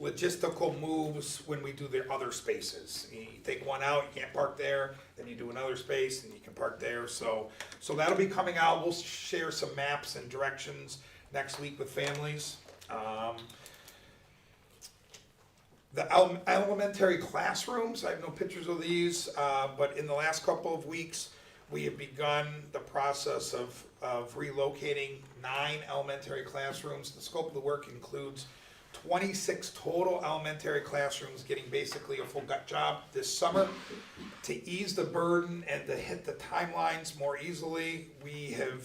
logistical moves when we do the other spaces. You take one out, you can't park there, then you do another space and you can park there. So that'll be coming out. We'll share some maps and directions next week with families. The elementary classrooms, I have no pictures of these, but in the last couple of weeks, we have begun the process of relocating 9 elementary classrooms. The scope of the work includes 26 total elementary classrooms getting basically a full gut job this summer. To ease the burden and to hit the timelines more easily, we have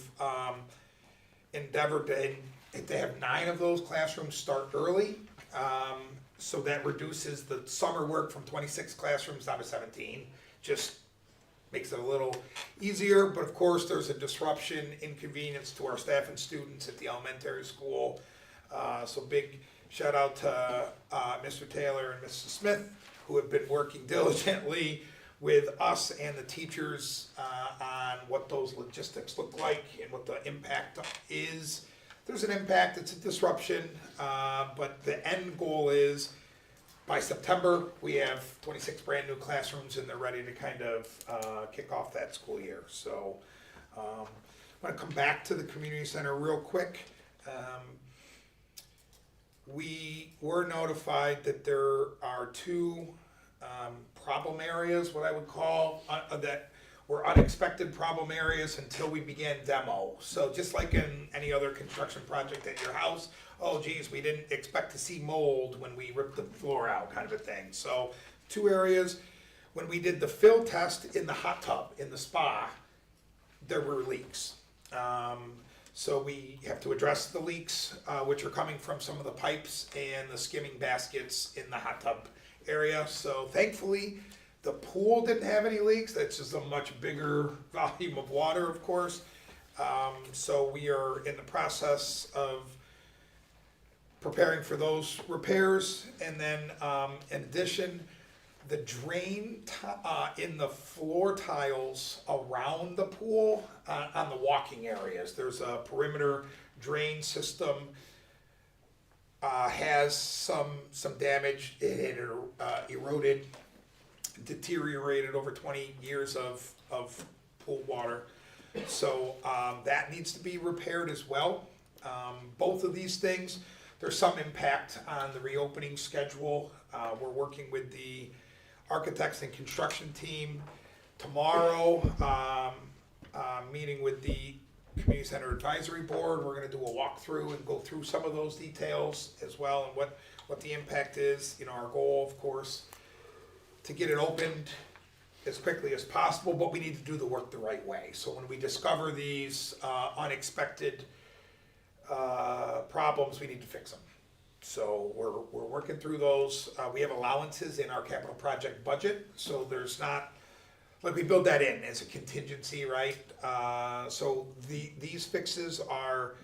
endeavored to have 9 of those classrooms start early. So that reduces the summer work from 26 classrooms down to 17. Just makes it a little easier, but of course there's a disruption, inconvenience to our staff and students at the elementary school. So big shout out to Mr. Taylor and Mrs. Smith, who have been working diligently with us and the teachers on what those logistics look like and what the impact is. There's an impact, it's a disruption, but the end goal is by September, we have 26 brand new classrooms and they're ready to kind of kick off that school year. So I want to come back to the community center real quick. We were notified that there are 2 problem areas, what I would call, that were unexpected problem areas until we began demo. So just like in any other construction project at your house, oh geez, we didn't expect to see mold when we ripped the floor out, kind of a thing. So 2 areas, when we did the fill test in the hot tub, in the spa, there were leaks. So we have to address the leaks, which are coming from some of the pipes and the skimming baskets in the hot tub area. So thankfully, the pool didn't have any leaks. That's just a much bigger volume of water, of course. So we are in the process of preparing for those repairs. And then in addition, the drain in the floor tiles around the pool on the walking areas, there's a perimeter drain system, has some damage. It had eroded, deteriorated over 20 years of pool water. So that needs to be repaired as well. Both of these things, there's some impact on the reopening schedule. We're working with the architects and construction team tomorrow, meeting with the Community Center Advisory Board. We're gonna do a walkthrough and go through some of those details as well and what the impact is. You know, our goal, of course, to get it opened as quickly as possible, but we need to do the work the right way. So when we discover these unexpected problems, we need to fix them. So we're working through those. We have allowances in our capital project budget, so there's not, like we build that in as a contingency, right? So these fixes are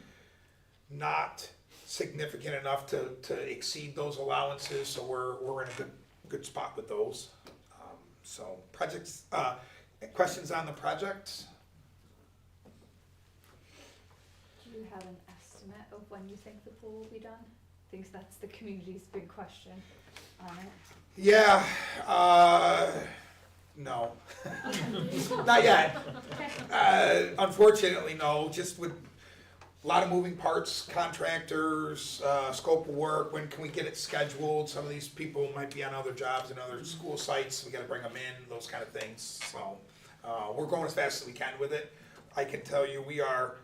not significant enough to exceed those allowances, so we're in a good spot with those. So projects, questions on the project?
Do you have an estimate of when you think the pool will be done? I think that's the community's big question on it.
Yeah, no. Not yet. Unfortunately, no, just with a lot of moving parts, contractors, scope of work, when can we get it scheduled? Some of these people might be on other jobs and other school sites, we gotta bring them in, those kind of things. So we're going as fast as we can with it. I can tell you, we are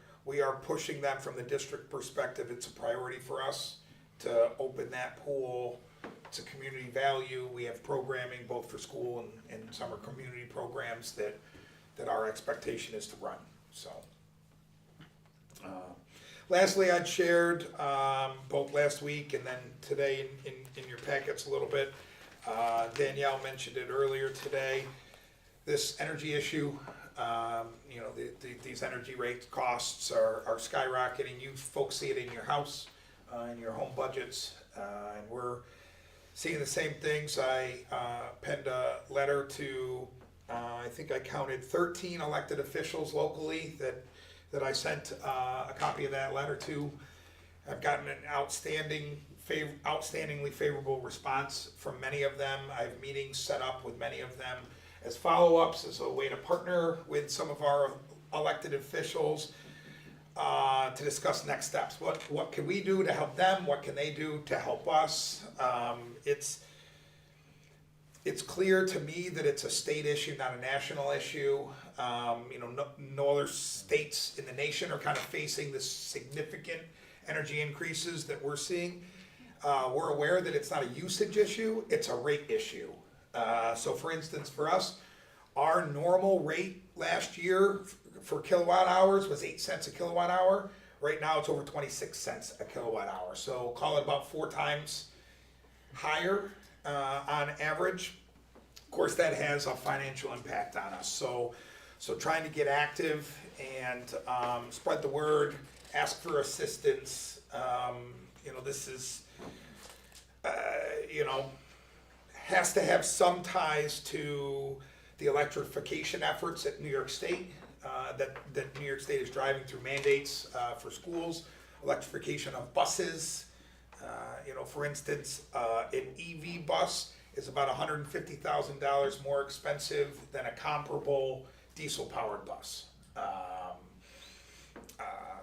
pushing them from the district perspective. It's a priority for us to open that pool. It's a community value. We have programming both for school and summer community programs that our expectation is to run, so. Lastly, I'd shared both last week and then today in your packets a little bit. Danielle mentioned it earlier today. This energy issue, you know, these energy rate costs are skyrocketing. You folks see it in your house, in your home budgets, and we're seeing the same things. I penned a letter to, I think I counted 13 elected officials locally that I sent a copy of that letter to. I've gotten an outstandingly favorable response from many of them. I have meetings set up with many of them as follow-ups, as a way to partner with some of our elected officials to discuss next steps. What can we do to help them? What can they do to help us? It's clear to me that it's a state issue, not a national issue. No other states in the nation are kind of facing this significant energy increases that we're seeing. We're aware that it's not a usage issue, it's a rate issue. So for instance, for us, our normal rate last year for kilowatt hours was 8 cents a kilowatt hour. Right now it's over 26 cents a kilowatt hour. So call it about 4 times higher on average. Of course, that has a financial impact on us. So trying to get active and spread the word, ask for assistance. This is, has to have some ties to the electrification efforts at New York State, that New York State is driving through mandates for schools, electrification of buses. For instance, an EV bus is about $150,000 more expensive than a comparable diesel-powered bus.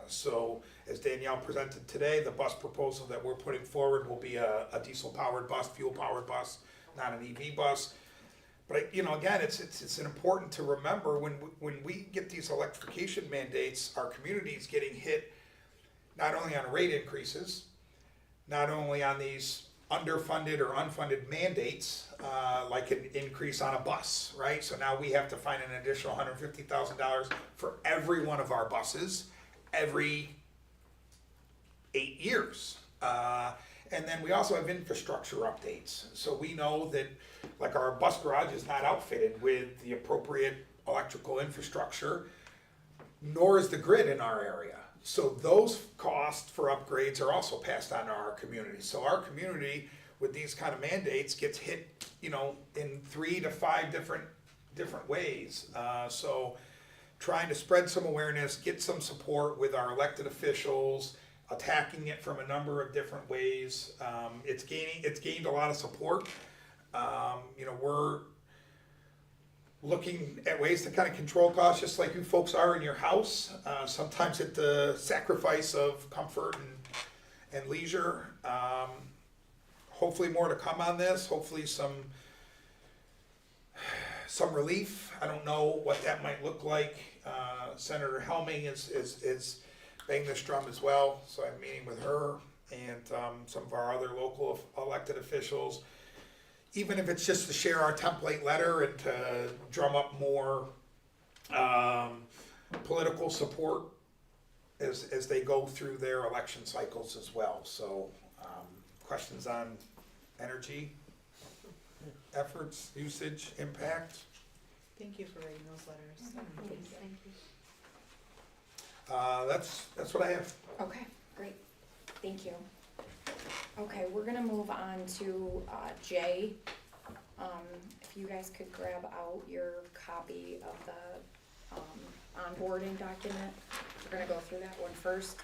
So as Danielle presented today, the bus proposal that we're putting forward will be a diesel-powered bus, fuel-powered bus, not an EV bus. But again, it's important to remember when we get these electrification mandates, our community is getting hit not only on rate increases, not only on these underfunded or unfunded mandates, like an increase on a bus, right? So now we have to find an additional $150,000 for every one of our buses every 8 years. And then we also have infrastructure updates. So we know that like our bus garage is not outfitted with the appropriate electrical infrastructure, nor is the grid in our area. So those costs for upgrades are also passed on to our community. So our community with these kind of mandates gets hit, in 3 to 5 different ways. So trying to spread some awareness, get some support with our elected officials, attacking it from a number of different ways. It's gained a lot of support. We're looking at ways to kind of control costs, just like you folks are in your house. Sometimes at the sacrifice of comfort and leisure. Hopefully more to come on this. Hopefully some relief. I don't know what that might look like. Senator Helming is banging this drum as well, so I'm meeting with her and some of our other local elected officials. Even if it's just to share our template letter and to drum up more political support as they go through their election cycles as well. So questions on energy efforts, usage, impact?
Thank you for writing those letters.
Thank you.
That's what I have.
Okay, great, thank you. Okay, we're gonna move on to J. If you guys could grab out your copy of the onboarding document. We're gonna go through that one first.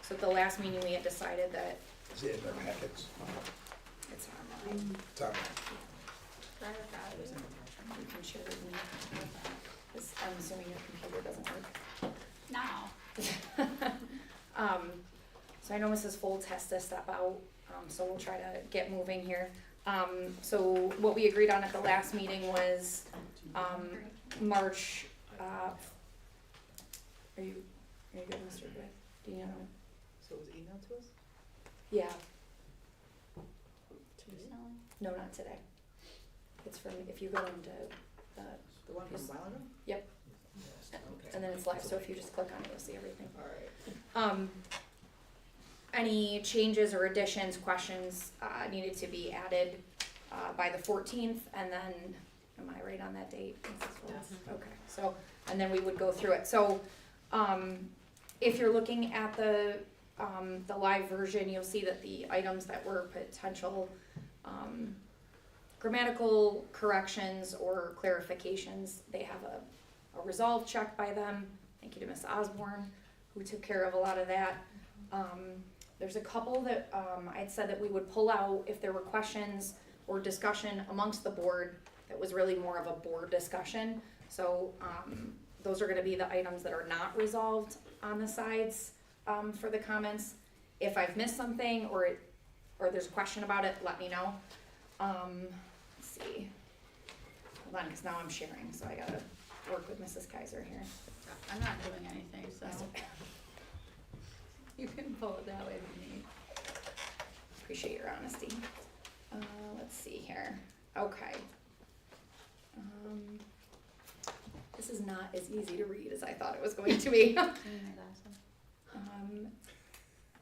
So at the last meeting, we had decided that
Is it in their packets?
it's on,
It's on.
you can share with me. 'Cause I'm assuming your computer doesn't work.
No.
So I know Mrs. Foltz has to step out, so we'll try to get moving here. So what we agreed on at the last meeting was, March, are you good, Mr. Griff? Do you know?
So it was emailed to us?
Yeah,
Tuesday?
no, not today. It's from, if you go into the,
The one from a while ago?
yep,
Okay.
and then it's live, so if you just click on it, you'll see everything.
All right.
Any changes or additions, questions, needed to be added, by the 14th, and then, am I right on that date?
Yes.
Okay, so, and then we would go through it, so, if you're looking at the live version, you'll see that the items that were potential, grammatical corrections or clarifications, they have a resolve check by them. Thank you to Ms. Osborne, who took care of a lot of that. There's a couple that I'd said that we would pull out if there were questions or discussion amongst the board that was really more of a board discussion. So those are gonna be the items that are not resolved on the sides for the comments. If I've missed something or there's a question about it, let me know. Let's see. Hold on, because now I'm sharing, so I gotta work with Mrs. Kaiser here.
I'm not doing anything, so you can pull it that way if you need.
Appreciate your honesty. Let's see here. Okay. This is not as easy to read as I thought it was going to be.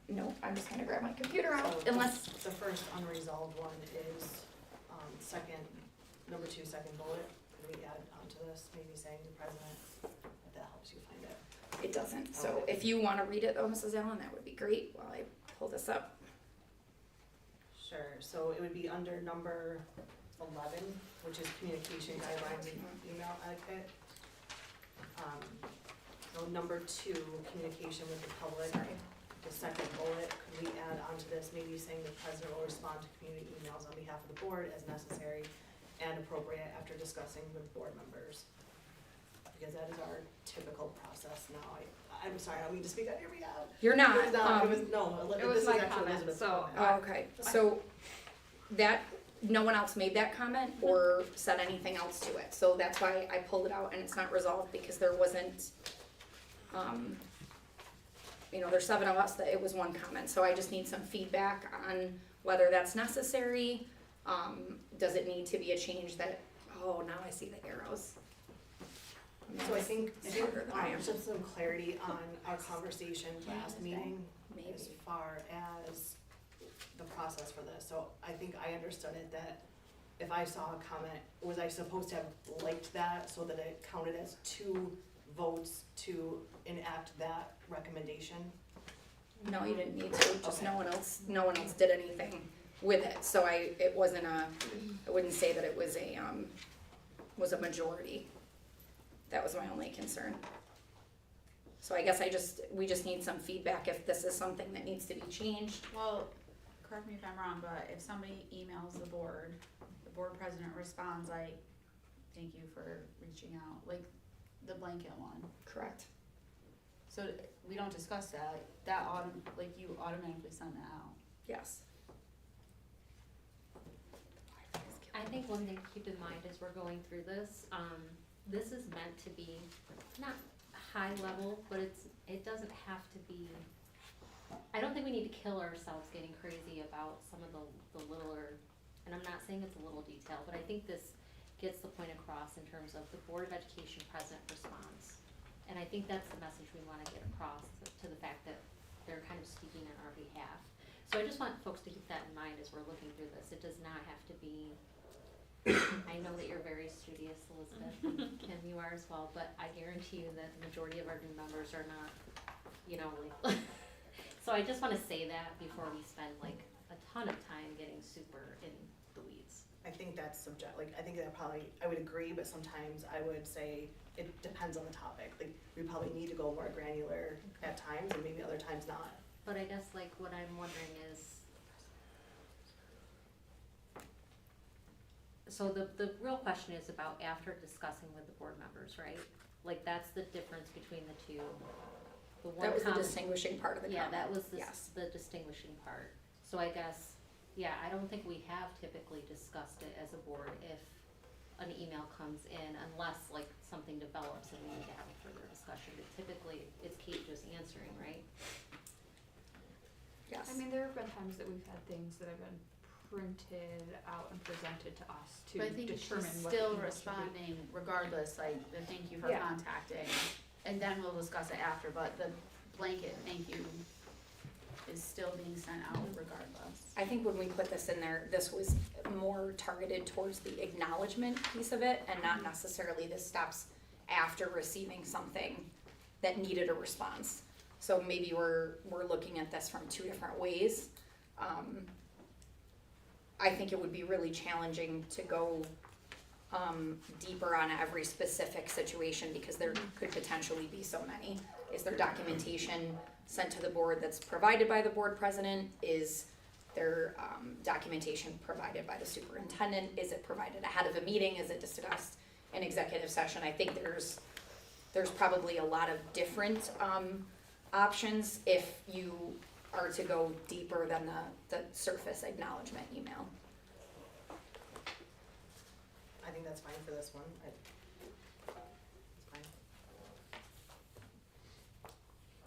No, I'm just gonna grab my computer out, unless,
The first unresolved one is, number 2, second bullet. Could we add onto this, maybe saying the president, if that helps you find it?
it doesn't. So if you wanna read it though, Mrs. Allen, that would be great while I pull this up.
Sure, so it would be under number 11, which is communication guidelines and email etiquette. So number 2, communication with the public.
Sorry.
The second bullet, could we add onto this, maybe saying the president will respond to community emails on behalf of the board as necessary and appropriate after discussing with board members? Because that is our typical process now. I'm sorry, I don't mean to speak on your behalf.
You're not.
It was not, it was, no,
it was
this is
my
actually
comment,
Elizabeth's
so,
comment.
Oh, okay, so that, no one else made that comment or said anything else to it, so that's why I pulled it out and it's not resolved because there wasn't, there's 7 of us that it was one comment, so I just need some feedback on whether that's necessary. Does it need to be a change that, oh, now I see the arrows.
So I think,
Smarter than I am.
just some clarity on our conversation last meeting
Maybe.
as far as the process for this. So I think I understood it that if I saw a comment, was I supposed to have liked that so that it counted as 2 votes to enact that recommendation?
No, you didn't need to, just
Okay.
no one else did anything with it, so I wouldn't say that it was a majority. That was my only concern. So I guess we just need some feedback if this is something that needs to be changed.
Well, correct me if I'm wrong, but if somebody emails the board president responds like, thank you for reaching out, like the blanket one.
Correct.
So we don't discuss that, you automatically send that out.
Yes.
I think one thing to keep in mind as we're going through this, this is meant to be not high level, but it doesn't have to be, I don't think we need to kill ourselves getting crazy about some of the littler, and I'm not saying it's a little detail, but I think this gets the point across in terms of the Board of Education president response. And I think that's the message we wanna get across to the fact that they're kind of speaking on our behalf. So I just want folks to keep that in mind as we're looking through this. It does not have to be, I know that you're very studious, Elizabeth, and Kim, you are as well, but I guarantee you that the majority of our new members are not, like, so I just wanna say that before we spend like a ton of time getting super in the weeds.
I think that's I think that I would agree, but sometimes I would say it depends on the topic. Like, we probably need to go more granular at times and maybe other times not.
But I guess like what I'm wondering is, so the real question is about after discussing with the board members, right? Like that's the difference between the two. The one
That was the
comment-
distinguishing part of the
Yeah,
comment.
that was
Yes.
the distinguishing part. So I guess, yeah, I don't think we have typically discussed it as a board if an email comes in, unless like something develops and we need to have a further discussion. But typically, it's Kate just answering, right?
Yes.
I mean, there have been times that we've had things that have been printed out and presented to us to
But I think
determine
she's
what the
still
email should be.
responding regardless, like, the thank you for
Yeah.
contacting, and then we'll discuss it after, but the blanket thank you is still being sent out regardless.
I think when we put this in there, this was more targeted towards the acknowledgement piece of it and not necessarily the steps after receiving something that needed a response. So maybe we're looking at this from 2 different ways. I think it would be really challenging to go deeper on every specific situation because there could potentially be so many. Is there documentation sent to the board that's provided by the board president? Is there documentation provided by the superintendent? Is it provided ahead of a meeting? Is it discussed in executive session? I think there's probably a lot of different options if you are to go deeper than the surface acknowledgement email.
I think that's fine for this one. It's fine.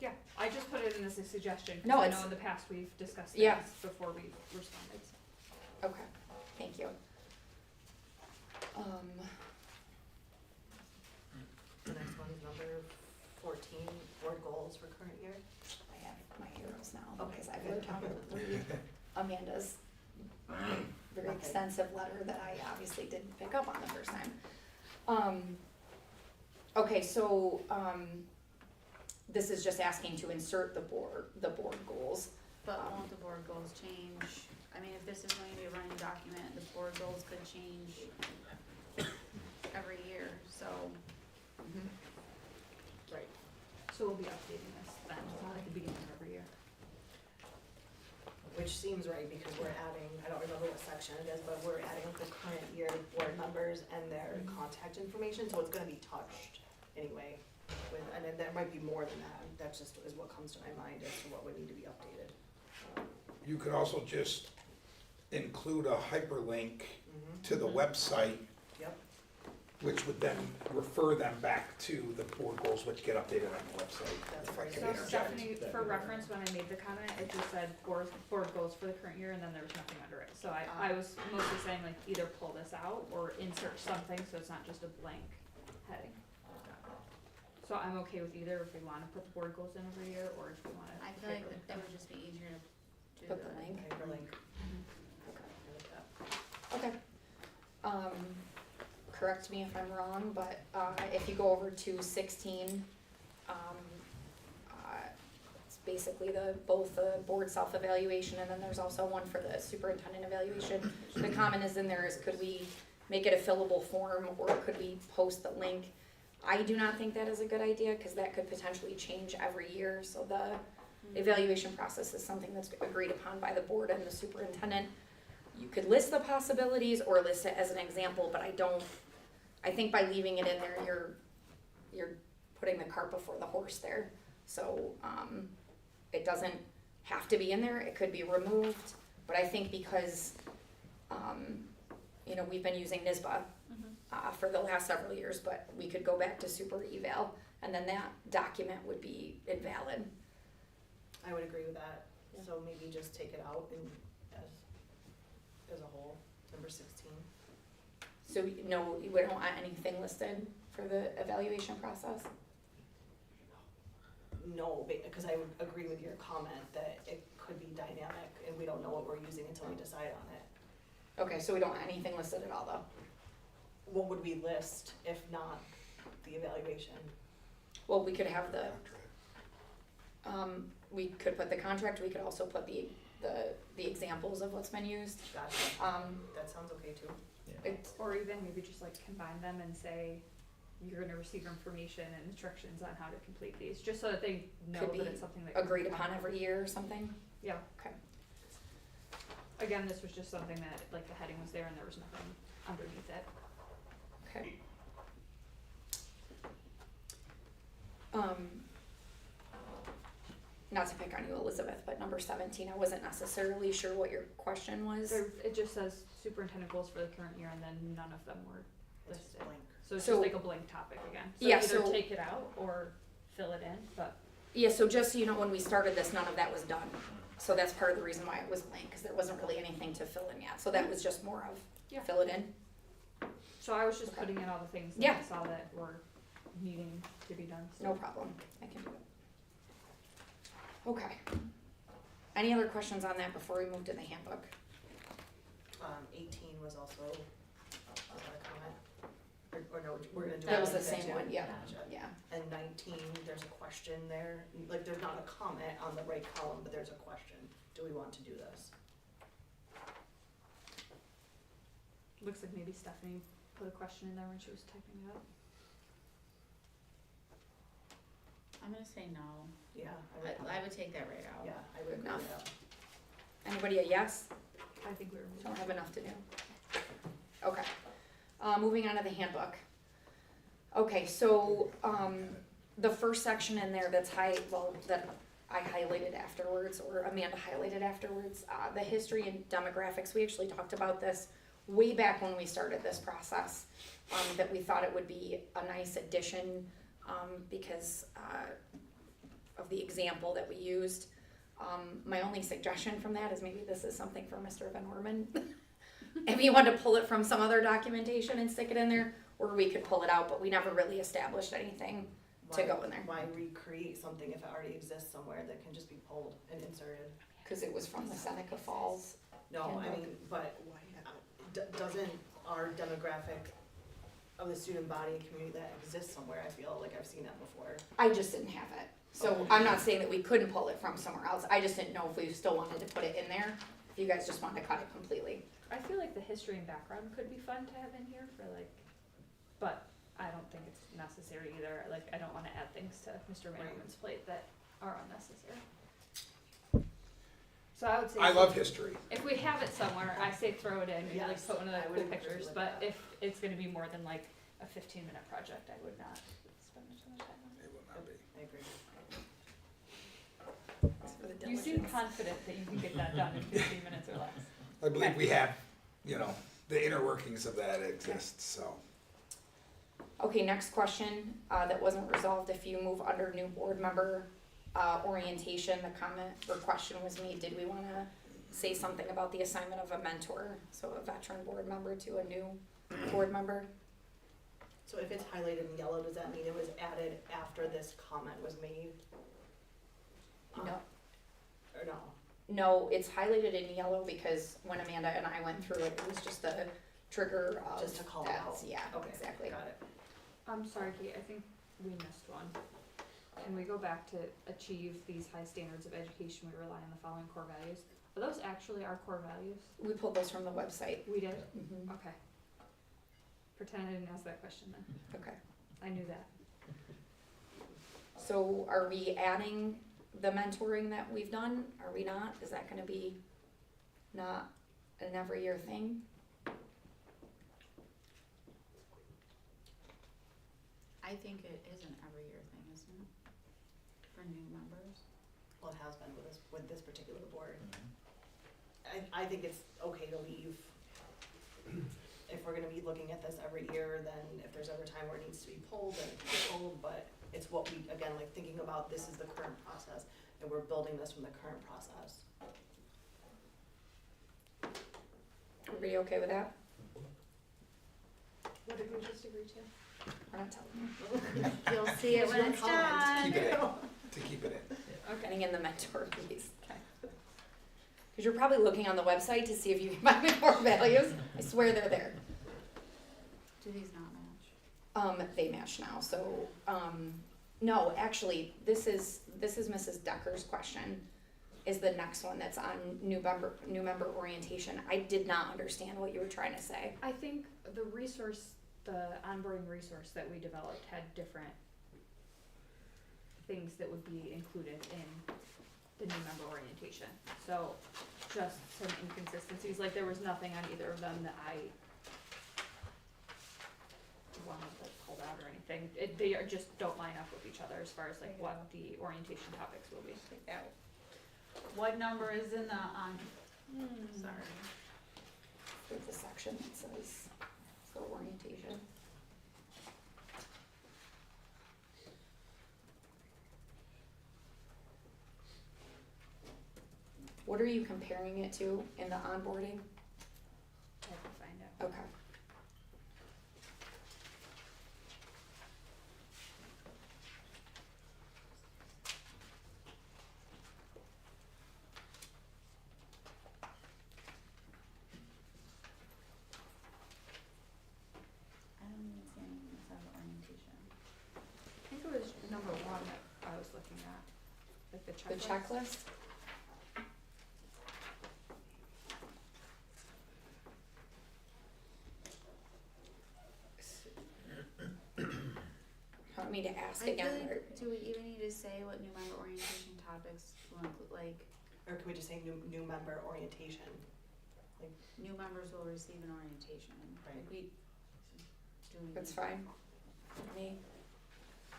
Yeah, I just put it in as a suggestion,
No,
cause I
it's-
know in the past we've discussed
Yeah.
things before we responded, so.
Okay, thank you.
The next one is number 14, board goals for current year.
I have my heroes now,
Okay,
because I've
good.
been read Amanda's very
Okay.
extensive letter that I obviously didn't pick up on the first time. Okay, so, this is just asking to insert the board goals.
But won't the board goals change? I mean, if this is going to be a running document, the board goals could change every year, so.
Right.
So we'll be updating this then, at the beginning of every year.
Which seems right because we're adding, I don't remember what section it is, but we're adding the current year board members and their contact information, so it's gonna be touched anyway. And then there might be more than that, that's just is what comes to my mind as to what would need to be updated.
You could also just include a hyperlink
Mhm.
to the website,
Yep,
which would then refer them back to the board goals, which get updated on the website.
That's
If I
right.
can
So
interject.
Stephanie, for reference, when I made the comment, it just said board goals for the current year, and then there was nothing under it. So I was mostly saying like either pull this out or insert something, so it's not just a blank heading. So I'm okay with either if we wanna put the board goals in every year, or if we wanna.
I feel like that would just be easier to do
Put the
the.
link.
hyperlink.
Okay. Correct me if I'm wrong, but, if you go over to 16, it's basically both the board self-evaluation and then there's also one for the superintendent evaluation. The comment is in there is could we make it a fillable form or could we post the link? I do not think that is a good idea, cause that could potentially change every year, so the evaluation process is something that's agreed upon by the board and the superintendent. You could list the possibilities or list it as an example, but I think by leaving it in there, you're putting the cart before the horse there. So, it doesn't have to be in there, it could be removed, but I think because, we've been using NISBA for the last several years, but we could go back to super eval, and then that document would be invalid.
I would agree with that, so maybe just take it out and as a whole, number 16.
So, no, we don't want anything listed for the evaluation process?
No, because I would agree with your comment that it could be dynamic and we don't know what we're using until we decide on it.
Okay, so we don't want anything listed at all, though?
What would we list if not the evaluation?
Well, we could have we could put the contract, we could also put the examples of what's been used.
Gotcha, that sounds okay too.
It's,
Or even maybe just like combine them and say, you're gonna receive information and instructions on how to complete these, just so that they know
Could be
that it's something that.
agreed upon every year or something?
Yeah.
Okay.
Again, this was just something that, like, the heading was there and there was nothing underneath it.
Okay. Not to pick on you, Elizabeth, but number 17, I wasn't necessarily sure what your question was.
There, it just says superintendent goals for the current year, and then none of them were
It's
listed.
blank.
So it's
So-
just like a blank topic again. So
Yeah,
either
so-
take it out or fill it in, but.
Yeah, so just so you know, when we started this, none of that was done. So that's part of the reason why it was blank, because there wasn't really anything to fill in yet. So that was just more of
Yeah.
fill it in.
So I was just
Okay.
putting in all the things that
Yeah.
I saw that were needing to be done, so.
No problem, I can do it. Okay. Any other questions on that before we move to the handbook?
18 was also, was that a comment? Or no, we're gonna do.
That was the
that
same
too?
one, yeah,
Gotcha.
yeah.
And 19, there's a question there, like, there's not a comment on the right column, but there's a question. Do we want to do this?
Looks like maybe Stephanie put a question in there when she was typing it up.
I'm gonna say no.
Yeah,
I would take that right out.
yeah, I would agree with
Enough.
that.
Anybody a yes?
I think we were moving.
Don't have enough to do. Okay, moving on to the handbook. Okay, so, the first section in there that I highlighted afterwards, or Amanda highlighted afterwards, the history and demographics, we actually talked about this way back when we started this process, that we thought it would be a nice addition, because, of the example that we used. My only suggestion from that is maybe this is something for Mr. Van Orman. If you want to pull it from some other documentation and stick it in there, or we could pull it out, but we never really established anything to go in there.
Why recreate something if it already exists somewhere that can just be pulled and inserted?
Cause it was from the Seneca Falls.
No, I
Handbook.
mean, but doesn't our demographic of the student body and community that exists somewhere, I feel like I've seen that before.
I just didn't have it. So I'm not saying that we couldn't pull it from somewhere else. I just didn't know if we still wanted to put it in there. If you guys just wanted to cut it completely.
I feel like the history and background could be fun to have in here for like, but I don't think it's necessary either. Like, I don't wanna add things to Mr.
Right.
Vanderman's plate that are unnecessary. So I would say.
I love history.
If we have it somewhere, I say throw it in, maybe like
Yes,
put one of the
I would
cool
agree
pictures,
with
but
that.
if it's gonna be more than like a 15-minute project, I would not spend much time on
It will not be.
I agree.
For the
it. You seem
diligence.
confident that you can get that done in 15 minutes or less.
I believe we have, the inner workings of that exists, so.
Okay, next question, that wasn't resolved. If you move under new board member, orientation, the comment or question was made, did we wanna say something about the assignment of a mentor? So a veteran board member to a new board member?
So if it's highlighted in yellow, does that mean it was added after this comment was made?
No.
Or no?
No, it's highlighted in yellow because when Amanda and I went through it, it was just a trigger of.
Just to call it
that's-
out?
Yeah,
Okay,
exactly.
got it.
I'm sorry, Kate, I think we missed one. Can we go back to achieve these high standards of education, we rely on the following core values? Are those actually our core values?
We pulled those from the website.
We did?
Mhm.
Okay. Pretend I didn't ask that question then.
Okay.
I knew that.
So are we adding the mentoring that we've done? Are we not? Is that gonna be not an every year thing?
I think it is an every year thing, isn't it? For new members.
Well, it has been with this particular board. I think it's okay to leave. If we're gonna be looking at this every year, then if there's ever time where it needs to be pulled, then it can be pulled, but it's what we, again, like thinking about this is the current process, and we're building this from the current process.
Everybody okay with that?
What did we just agree to?
We're not telling you.
You'll see it when it's done.
Keep it in, to keep it in.
Getting in the mentor piece.
Okay.
Cause you're probably looking on the website to see if you can find more values. I swear they're there.
Do these not match?
They match now, so, no, actually, this is Mrs. Decker's question, is the next one that's on new member orientation. I did not understand what you were trying to say.
I think the onboarding resource that we developed had different things that would be included in the new member orientation. So just some inconsistencies, like there was nothing on either of them that I wanted to pull out or anything. Just don't line up with each other as far as like what the orientation topics will be.
What number is in the, sorry.
There's a section that says for orientation. What are you comparing it to in the onboarding?
I can find out.
Okay.
I don't even see anything that says orientation.
I think it was number one that I was looking at, like the
The
checklist.
checklist? again,
Do we even need to say what new member orientation topics will include, like,
Or can we just say new member orientation?
new members will receive an orientation?
Right.
Like do we
that's
need-
fine. with me.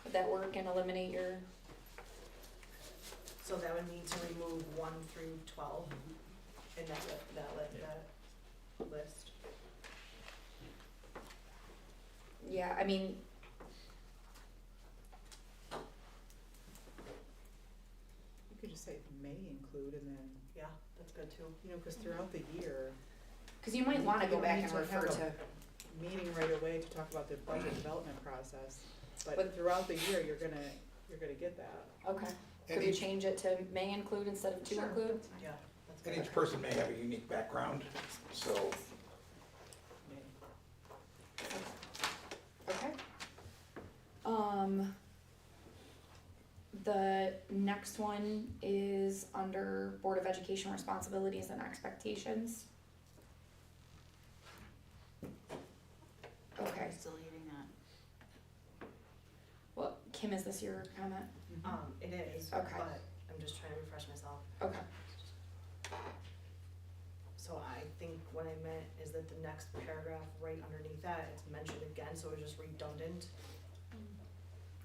Would that work and eliminate your,
So that would need to remove 1 through 12 in that list.
yeah, I mean,
You could just say may include and then,
Yeah, that's good too.
you know, cause throughout the year,
cause you might wanna
You
go
don't
back
need
and
to
refer
have
to,
meeting right away to talk about the budget development process.
But-
But throughout the year, you're gonna get that.
okay.
And
Could we
each,
change it to may include instead of to
Sure.
include?
Yeah, that's
and
good.
each person may have a unique background, so,
May.
Okay. The next one is under Board of Education responsibilities and expectations. Okay,
I'm still eating that.
well, Kim, is this your comment?
It is,
Okay.
but I'm just trying to refresh myself.
Okay,
So I think what I meant is that the next paragraph right underneath that, it's mentioned again, so it's just redundant.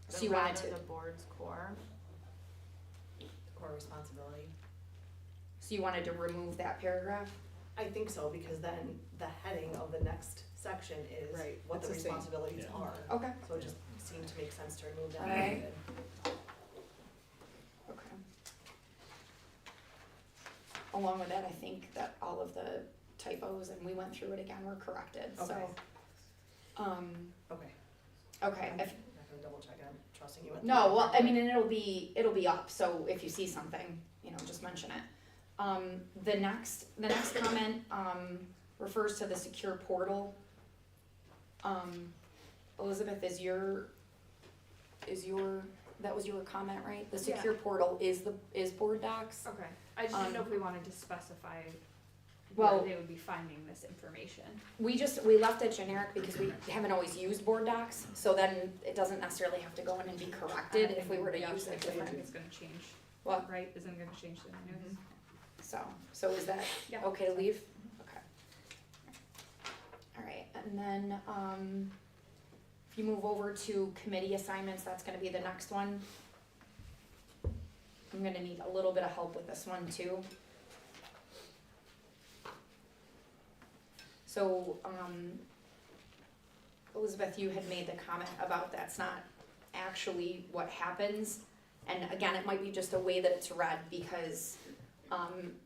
so you wanted
rather
to,
the board's core.
Core responsibility.
so you wanted to remove that paragraph?
I think so, because then the heading of the next section is
Right,
what
it's
the
the same.
responsibilities
Yeah.
are.
Okay,
So it just seemed to make sense to remove that.
Alright. okay. Along with that, I think that all of the typos, and we went through it again, were corrected, so.
Okay.
Okay,
Okay.
if,
I'm not gonna double check, I'm trusting you.
no, well, I mean, and it'll be up, so if you see something, you know, just mention it. The next comment, refers to the secure portal. Elizabeth, that was your comment, right? The secure portal is board docs?
Okay, I just didn't know if we wanted to specify
Well-
where they would be finding this information.
We left it generic because we haven't always used board docs, so then it doesn't necessarily have to go in and be corrected if we were to
Yeah,
use
I
it
think
different.
it's gonna change,
What?
right? Isn't it gonna change the news?
So is that
Yeah.
okay to leave? Okay. Alright, and then, if you move over to committee assignments, that's gonna be the next one. I'm gonna need a little bit of help with this one too. So, Elizabeth, you had made the comment about that's not actually what happens. And again, it might be just a way that it's read because,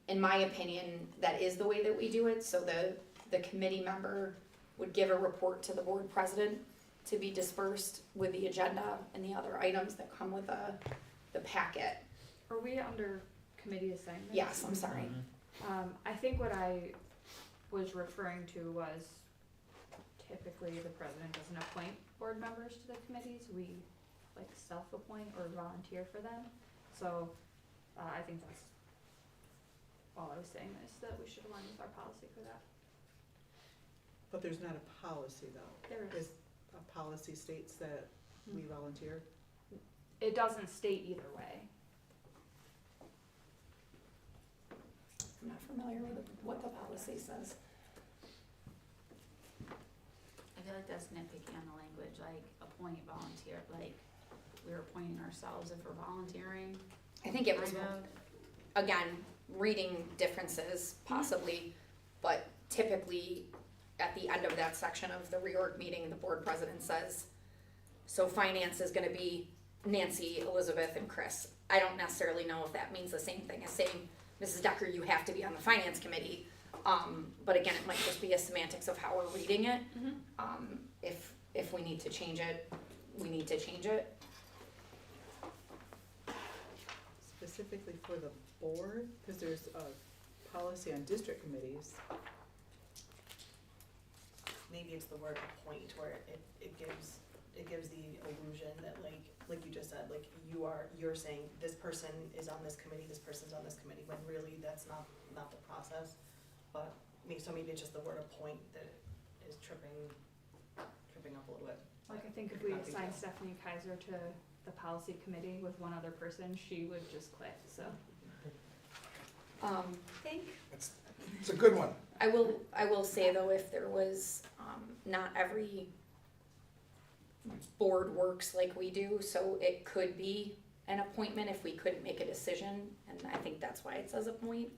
in my opinion, that is the way that we do it. So the committee member would give a report to the board president to be dispersed with the agenda and the other items that come with the packet.
Are we under committee assignments?
Yes, I'm sorry.
I think what I was referring to was typically the president doesn't appoint board members to the committees, we like self-appoint or volunteer for them. So, I think that's all I was saying is that we should align with our policy for that.
But there's not a policy though.
There is.
Is a policy states that we volunteer?
It doesn't state either way.
I'm not familiar with what the policy says.
I feel like that's nitpicky on the language, like appoint, volunteer, like we're appointing ourselves if we're volunteering.
I think it was,
Kind of.
again, reading differences possibly, but typically at the end of that section of the reorg meeting, the board president says, so finance is gonna be Nancy, Elizabeth, and Chris. I don't necessarily know if that means the same thing as saying, Mrs. Decker, you have to be on the finance committee. But again, it might just be a semantics of how we're reading it. If we need to change it, we need to change it.
Specifically for the board, because there's a policy on district committees.
Maybe it's the word appoint where it gives the illusion that like you just said, like you're saying this person is on this committee, this person's on this committee, when really that's not the process. But maybe it's just the word appoint that is tripping up a little bit.
Like I think if we
Not big
assign
deal.
Stephanie Kaiser to
the policy committee with one other person, she would just quit, so.
It's a good one.
I will say though, if there was, not every board works like we do, so it could be an appointment if we couldn't make a decision, and I think that's why it says appoint.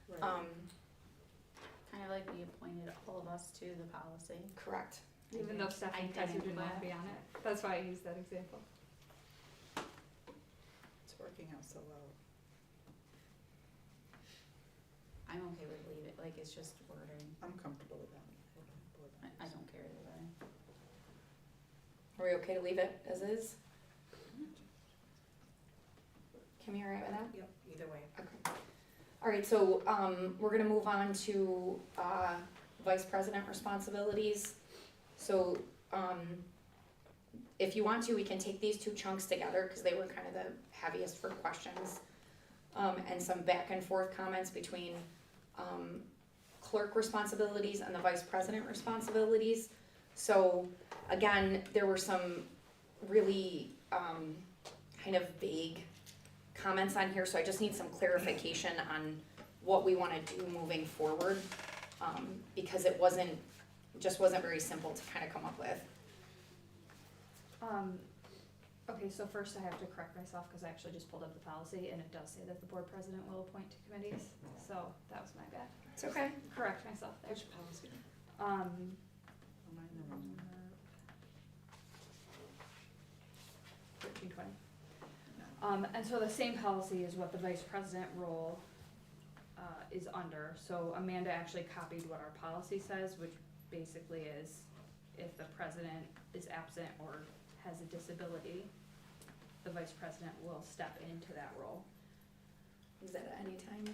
Right.
Kind of like we appointed all of us to the policy.
Correct.
Even though Stephanie
I
Kaiser
didn't
didn't want to
quit.
be on it, that's why I used that example.
It's working out so well.
I'm okay with leave it, like, it's just wording.
I'm comfortable with that. Board
I
members.
don't care either way.
Are we okay to leave it as is? Kim, you alright with that?
Yep, either way.
Okay. Alright, so, we're gonna move on to, vice president responsibilities. So, if you want to, we can take these two chunks together, cause they were kind of the heaviest for questions. And some back and forth comments between, clerk responsibilities and the vice president responsibilities. So, again, there were some really, kind of vague comments on here, so I just need some clarification on what we wanna do moving forward. Because it just wasn't very simple to kind of come up with.
Okay, so first I have to correct myself, cause I actually just pulled up the policy, and it does say that the board president will appoint to committees, so that was my bad.
It's okay.
Correct myself there.
Which policy?
Um,
Oh, mine never-
1320. And so the same policy is what the vice president role, is under. So Amanda actually copied what our policy says, which basically is if the president is absent or has a disability, the vice president will step into that role.
Is that at any time?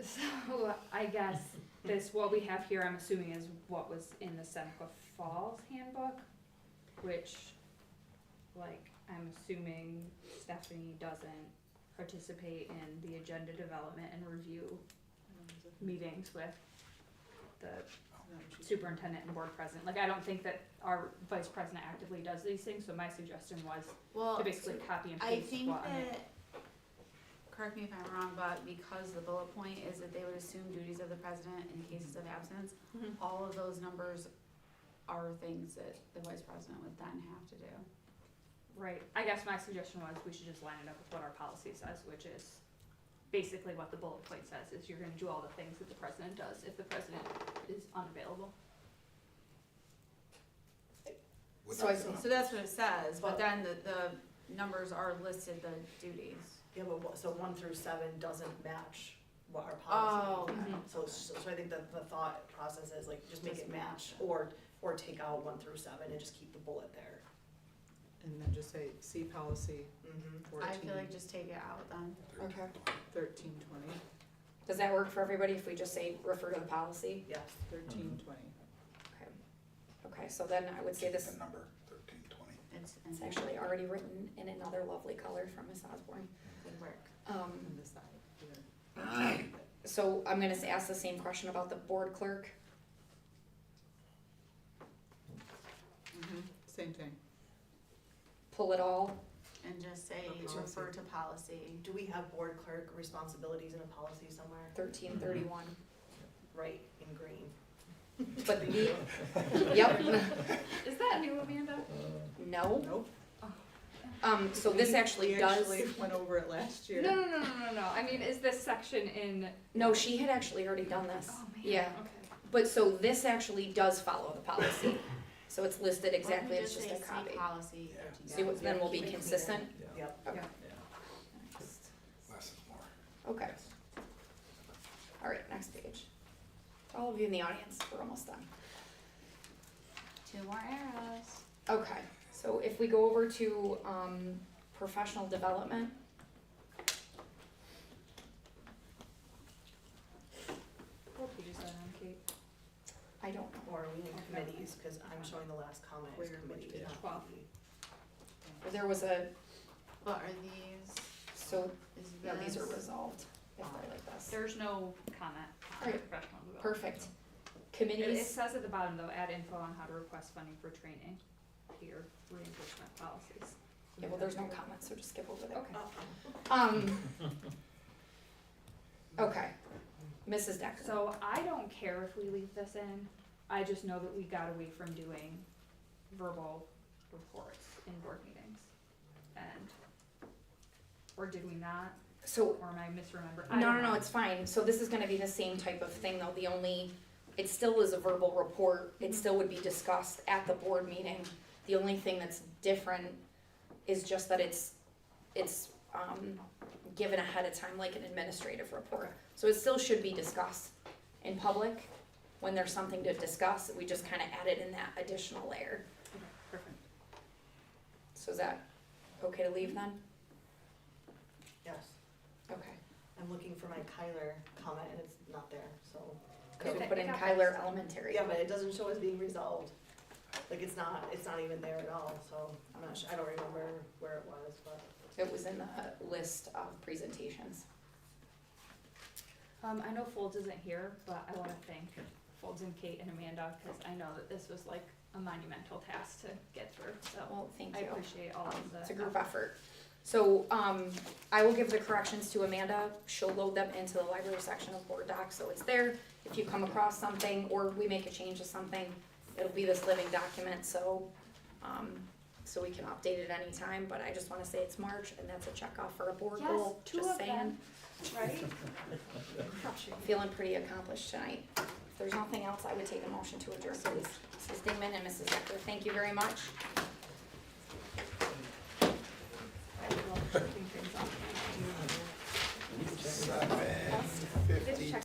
So I guess what we have here, I'm assuming, is what was in the Seneca Falls handbook, which, like, I'm assuming Stephanie doesn't participate in the agenda development and review meetings with the superintendent and board president. Like, I don't think that our vice president actively does these things, so my suggestion was
Well,
to basically copy and
I
paste
think
what Amanda.
that, correct me if I'm wrong, but because the bullet point is that they would assume duties of the president in cases of absence,
Mhm.
all of those numbers are things that the vice president would then have to do.
Right, I guess my suggestion was we should just line it up with what our policy says, which is basically what the bullet point says, is you're gonna do all the things that the president does if the president is unavailable.
So I
So that's what it says,
But-
but then the numbers are listed, the duties.
Yeah, but so 1 through 7 doesn't match what our
Oh,
policy is.
okay.
So I think that the thought process is like, just make it match, or take out 1 through 7 and just keep the bullet there.
And then just say, see policy
Mm-hmm.
14,
I feel like just take it out then.
Okay.
1320,
Does that work for everybody if we just say refer to the policy?
Yes.
1320.
Okay. Okay, so then I would say
Keep
this,
the number 1320.
it's actually already written in another lovely color from Miss Osborne.
Good work.
On the side, here.
So I'm gonna ask the same question about the board clerk.
Same thing.
Pull it all.
And just say
Policy.
refer to policy.
Do we have board clerk responsibilities in a policy somewhere?
1331.
Right, in green.
But the, yep,
Is that new, Amanda?
no.
Nope.
So this actually
We
does,
actually went over it last year.
No, I mean, is this section in?
no, she had actually already done this.
Oh, man,
Yeah,
okay.
but so this actually does follow the policy. So it's listed exactly,
Why don't
it's
we
just a
say
copy.
see policy
Yeah.
13.
See what, then we'll be
Keep it
consistent?
Yep.
Okay.
Less is more.
Okay. All right, next page. To all of you in the audience, we're almost done.
2 more arrows.
Okay, so if we go over to, professional development.
What page is that on, Kate?
I don't know.
Or are we in committees, cause I'm showing the last comment is
Where, which
committees,
page?
not
12.
PE.
There was a,
What are these?
so,
Is
no, these are
this-
resolved, if they're like this.
There's no comment on
Alright,
professional development.
Perfect.
It
Committees,
says at the bottom though, add info on how to request funding for training, peer reimbursement policies.
Yeah, well, there's no comments, so just skip over that.
Okay.
Okay, Mrs. Decker.
So I don't care if we leave this in, I just know that we got away from doing verbal reports in board meetings. And, or did we not,
So,
or am I misremembering?
no, it's fine, so this is gonna be the same type of thing though, it still is a verbal report, it still would be discussed at the board meeting. The only thing that's different is just that it's given ahead of time like an administrative report. So it still should be discussed in public, when there's something to discuss, we just kinda add it in that additional layer.
Okay, perfect.
So is that okay to leave then?
Yes,
Okay.
I'm looking for my Kyler comment and it's not there, so.
Could we
Okay,
put in
I got
Kyler Elementary?
Yeah, but it doesn't show as being resolved. Like, it's not even there at all, so I'm not sure, I don't remember where it was, but.
It was in the list of presentations.
I know Folds isn't here, but I wanna thank Folds and Kate and Amanda, cause I know that this was like a monumental task to get through, so
Well, thank
I
you.
appreciate all of the.
It's a group effort. So, I will give the corrections to Amanda, she'll load them into the library section of Board Docs, so it's there. If you come across something, or we make a change to something, it'll be this living document, so, so we can update it anytime, but I just wanna say it's March, and that's a check off for a board
Yes,
goal,
2
just
of
saying.
them. Right?
Feeling pretty accomplished tonight. If there's nothing else, I would take a motion to adjourn, please. Mrs. Dingman and Mrs. Decker, thank you very much.
I love shutting things off.
7:50.